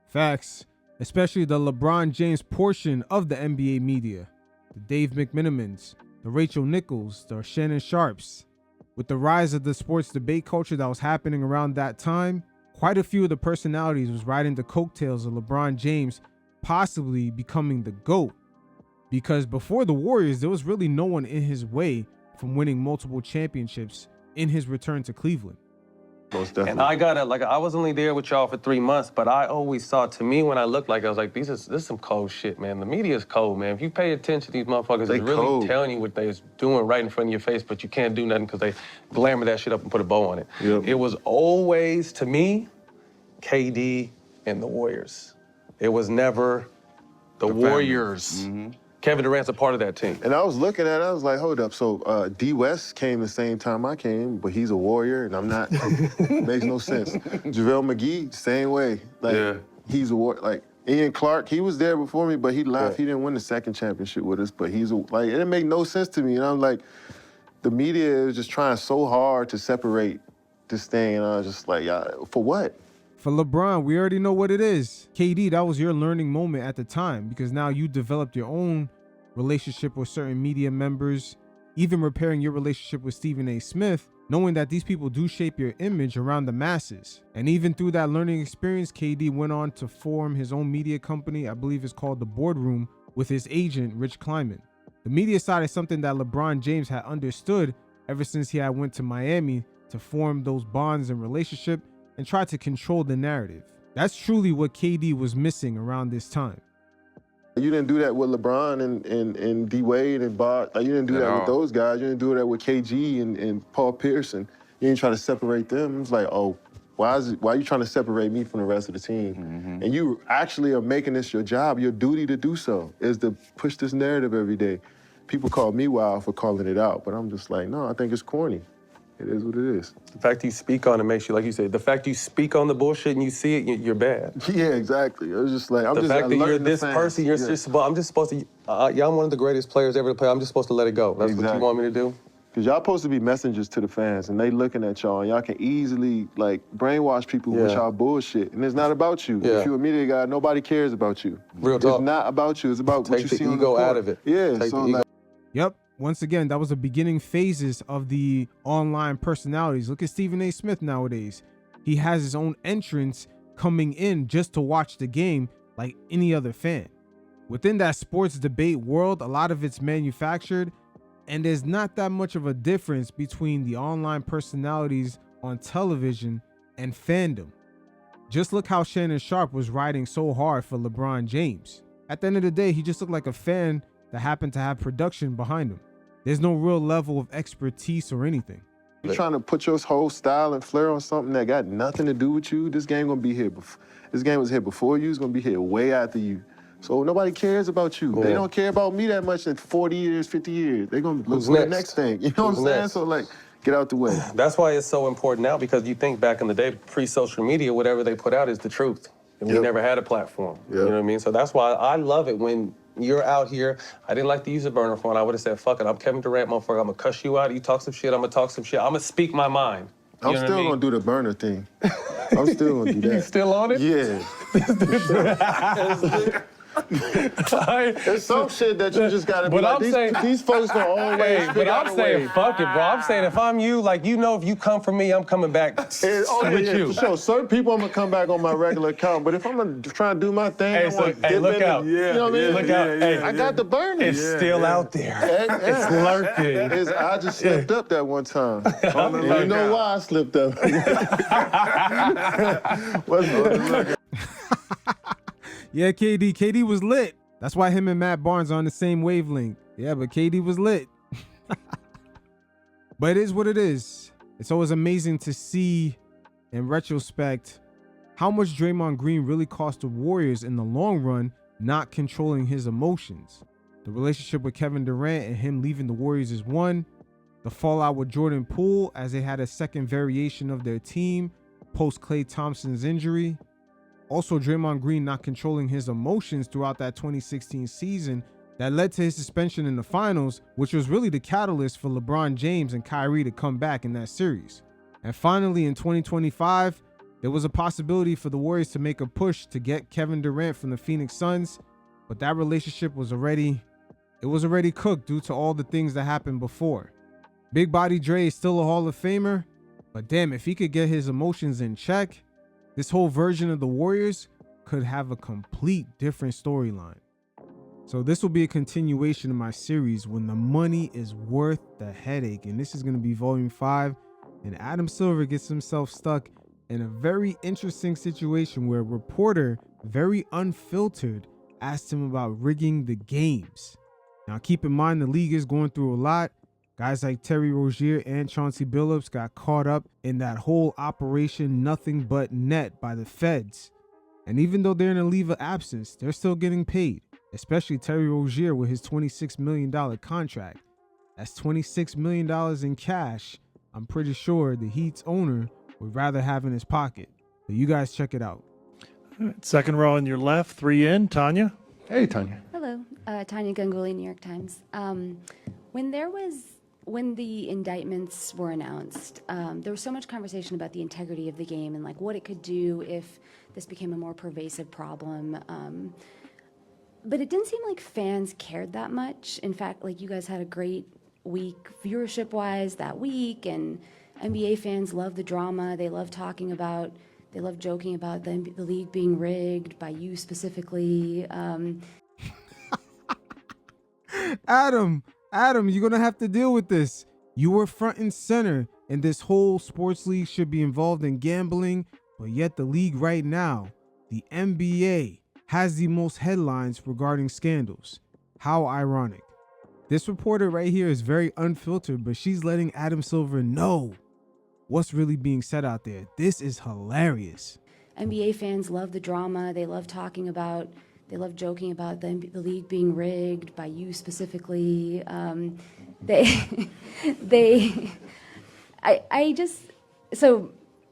Facts, especially the LeBron James portion of the NBA media. The Dave McMenamins, the Rachel Nichols, the Shannon Sharps. With the rise of the sports debate culture that was happening around that time, quite a few of the personalities was riding the coattails of LeBron James possibly becoming the GOAT. Because before the Warriors, there was really no one in his way from winning multiple championships in his return to Cleveland. Most definitely. And I gotta, I was only there with y'all for 3 months, but I always saw, to me, when I looked I was like, this is some cold shit, man. The media's cold, man. If you pay attention, these motherfuckers are really telling you what they're doing right in front of your face, but you can't do nothing because they glamour that shit up and put a bow on it. Yep. It was always, to me, KD and the Warriors. It was never the Warriors. Kevin Durant's a part of that team. And I was looking at it, I was like, hold up. So D West came the same time I came, but he's a Warrior and I'm not. Makes no sense. JaVale McGee, same way. He's a Warrior. Like Ian Clark, he was there before me, but he left. He didn't win the second championship with us, but it didn't make no sense to me. And I'm like, the media is just trying so hard to separate this thing. And I was just like, for what? For LeBron, we already know what it is. KD, that was your learning moment at the time because now you developed your own relationship with certain media members, even repairing your relationship with Stephen A. Smith, knowing that these people do shape your image around the masses. And even through that learning experience, KD went on to form his own media company, I believe it's called The Boardroom, with his agent, Rich Kleiman. The media side is something that LeBron James had understood ever since he had went to Miami to form those bonds and relationship and try to control the narrative. That's truly what KD was missing around this time. You didn't do that with LeBron and D Wade and Bob. You didn't do that with those guys. You didn't do that with KG and Paul Pierce. And you didn't try to separate them. It's like, oh, why are you trying to separate me from the rest of the team? And you actually are making this your job. Your duty to do so is to push this narrative every day. People call me wild for calling it out, but I'm just like, no, I think it's corny. It is what it is. The fact you speak on it makes you, like you said, the fact you speak on the bullshit and you see it, you're bad. Yeah, exactly. It was just like, I'm the just fact that you're this fans. person, I'm just supposed to, I'm one of the greatest players ever to play. I'm just supposed to let it go. That's what you want me to do? Because y'all supposed to be messengers to the fans, and they looking at y'all, and y'all can easily, brainwash people with y'all bullshit. And it's not about you. If you're a media guy, nobody cares about you. Real talk. It's not about you. It's about what you see on the ego court. out of it. Yeah, Yep. Once again, that was the beginning phases of the online personalities. Look at Stephen A. Smith nowadays. He has his own entrance coming in just to watch the game like any other fan. Within that sports debate world, a lot of it's manufactured, and there's not that much of a difference between the online personalities on television and fandom. Just look how Shannon Sharp was riding so hard for LeBron James. At the end of the day, he just looked like a fan that happened to have production behind him. There's no real level of expertise or anything. You're trying to put your whole style and flair on something that got nothing to do with you. This game gonna be here. This game was here before you. It's gonna be here way after you. So nobody cares about you. They don't care about me that much in 40 years, 50 years. They're gonna look for the next thing. You know what I'm saying? So get out the way. That's why it's so important now, because you think back in the day, pre-social media, whatever they put out is the truth. And we never had a platform. You know what I mean? So that's why I love it when you're out here. I didn't like to use a burner phone. I would have said, fuck it, I'm Kevin Durant, motherfucker. I'm gonna cuss you out. You talk some shit, I'm gonna talk some shit. I'm gonna speak my mind. I'm still gonna do the burner thing. I'm still gonna do that. You still on it? Yeah. There's some shit that you just gotta be But like, I'm saying, these folks don't always hey, figure but out I'm a saying, way. fuck it, bro. I'm saying if I'm you, like, you know, if you come for me, I'm coming back with you. For sure. Certain people, I'm gonna come back on my regular account, but if I'm gonna try to do my thing, I want to dip look in out. and, you know what I mean? Look out. Hey, I got the burner. It's still out there. It's lurking. I just slipped up that one time. And you know why I slipped up. Yeah, KD was lit. That's why him and Matt Barnes are on the same wavelength. Yeah, but KD was lit. But it is what it is. It's always amazing to see, in retrospect, how much Draymond Green really cost the Warriors in the long run, not controlling his emotions. The relationship with Kevin Durant and him leaving the Warriors is one. The fallout with Jordan Poole as they had a second variation of their team post Klay Thompson's injury. Also, Draymond Green not controlling his emotions throughout that 2016 season that led to his suspension in the finals, which was really the catalyst for LeBron James and Kyrie to come back in that series. And finally, in 2025, there was a possibility for the Warriors to make a push to get Kevin Durant from the Phoenix Suns, but that relationship was already cooked due to all the things that happened before. Big Body Dre is still a Hall of Famer, but damn, if he could get his emotions in check, this whole version of the Warriors could have a complete different storyline. So this will be a continuation of my series, When the Money is Worth the Headache, and this is going to be volume 5, and Adam Silver gets himself stuck in a very interesting situation where a reporter, very unfiltered, asked him about rigging the games. Now keep in mind the league is going through a lot. Guys like Terry Rozier and Chauncey Billups got caught up in that whole Operation Nothing But Net by the feds. And even though they're in a leave of absence, they're still getting paid, especially Terry Rozier with his $26 million contract. That's $26 million in cash I'm pretty sure the Heat's owner would rather have in his pocket. But you guys check it out. All right, second row on your left, 3 in. Tanya. Hey, Tanya. Hello, Tanya Ganguly, New York Times. When the indictments were announced, there was so much conversation about the integrity of the game and like what it could do if this became a more pervasive problem. But it didn't seem like fans cared that much. In fact, like you guys had a great week viewership-wise that week, and NBA fans love the drama. They love joking about the league being rigged by you specifically. Adam, you're going to have to deal with this. You were front and center, and this whole sports league should be involved in gambling, but yet the league right now, the NBA, has the most headlines regarding scandals. How ironic. This reporter right here is very unfiltered, but she's letting Adam Silver know what's really being said out there. This is hilarious. NBA fans love the drama. They love joking about the league being rigged by you specifically.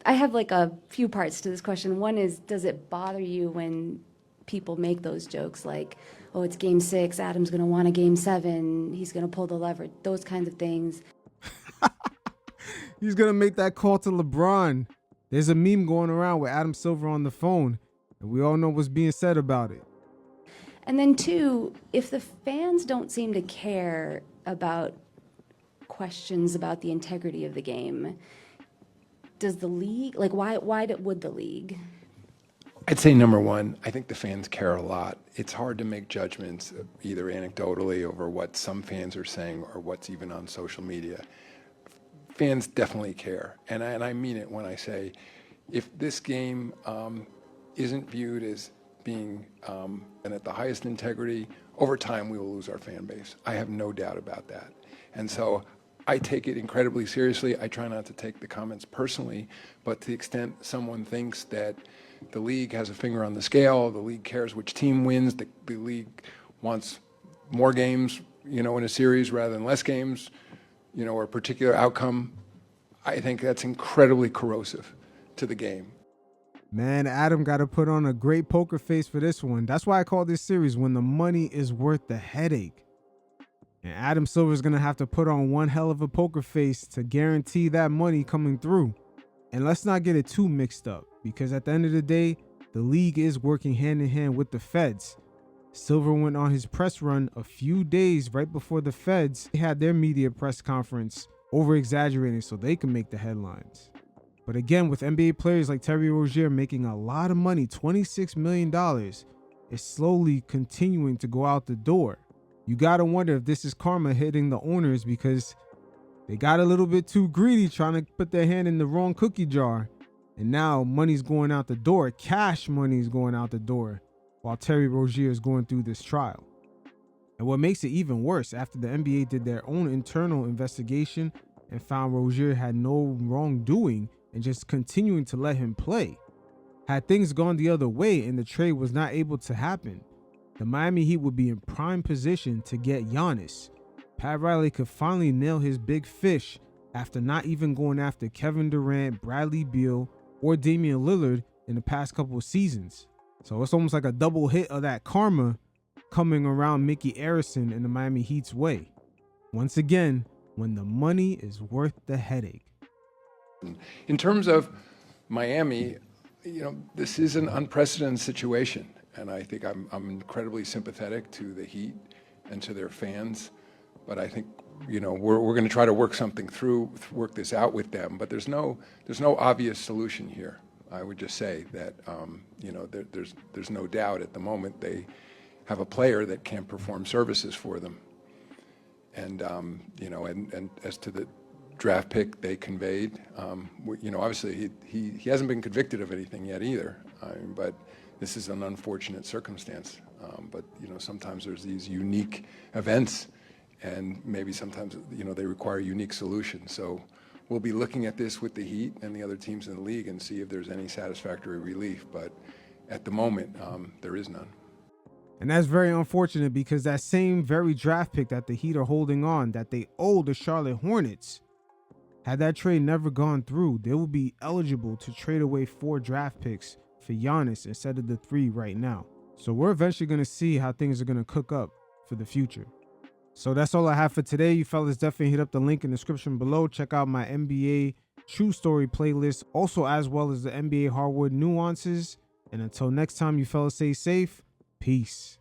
I have like a few parts to this question. One is, does it bother you when people make those jokes like, oh, it's game 6, Adam's going to want a game 7, he's going to pull the lever, those kinds of things. He's going to make that call to LeBron. There's a meme going around with Adam Silver on the phone, and we all know what's being said about it. And then 2, if the fans don't seem to care about questions about the integrity of the game, does the league, like why would the league? I'd say number one, I think the fans care a lot. It's hard to make judgments either anecdotally over what some fans are saying or what's even on social media. Fans definitely care, and I mean it when I say, if this game isn't viewed as being and at the highest integrity, over time we will lose our fan base. I have no doubt about that. And so I take it incredibly seriously. I try not to take the comments personally, but to the extent someone thinks that the league has a finger on the scale, the league cares which team wins, the league wants more games, in a series rather than less games, or a particular outcome, I think that's incredibly corrosive to the game. Man, Adam got to put on a great poker face for this one. That's why I call this series When the Money is Worth the Headache. And Adam Silver's going to have to put on one hell of a poker face to guarantee that money coming through. And let's not get it too mixed up, because at the end of the day, the league is working hand in hand with the feds. Silver went on his press run a few days right before the Feds had their media press conference, over-exaggerating so they can make the headlines. But again, with NBA players like Terry Rozier making a lot of money, $26 million, it's slowly continuing to go out the door. You gotta wonder if this is karma hitting the owners because they got a little bit too greedy trying to put their hand in the wrong cookie jar. And now money's going out the door, cash money's going out the door, while Terry Rozier is going through this trial. And what makes it even worse, after the NBA did their own internal investigation and found Rozier had no wrongdoing and just continuing to let him play. Had things gone the other way and the trade was not able to happen, the Miami Heat would be in prime position to get Giannis. Pat Riley could finally nail his big fish after not even going after Kevin Durant, Bradley Beal, or Damian Lillard in the past couple of seasons. So it's almost like a double hit of that karma coming around Mickey Arison and the Miami Heat's way. Once again, when the money is worth the headache. In terms of Miami, this is an unprecedented situation, and I think I'm incredibly sympathetic to the Heat and to their fans. But I think we're going to try to work work this out with them. But there's no obvious solution here. I would just say that there's no doubt at the moment they have a player that can perform services for them, and and as to the draft pick they conveyed, obviously he hasn't been convicted of anything yet either. But this is an unfortunate circumstance. But sometimes there's these unique events, and maybe sometimes they require unique solutions. So we'll be looking at this with the Heat and the other teams in the league and see if there's any satisfactory relief. But at the moment, there is none. And that's very unfortunate because that same very draft pick that the Heat are holding on, that they owe the Charlotte Hornets, had that trade never gone through, they would be eligible to trade away 4 draft picks for Giannis instead of the 3 right now. So we're eventually going to see how things are going to cook up for the future. So that's all I have for today. You fellas definitely hit up the link in the description below. Check out my NBA True Story playlist, also as well as the NBA Hardwood Nuances. And until next time, you fellas stay safe. Peace.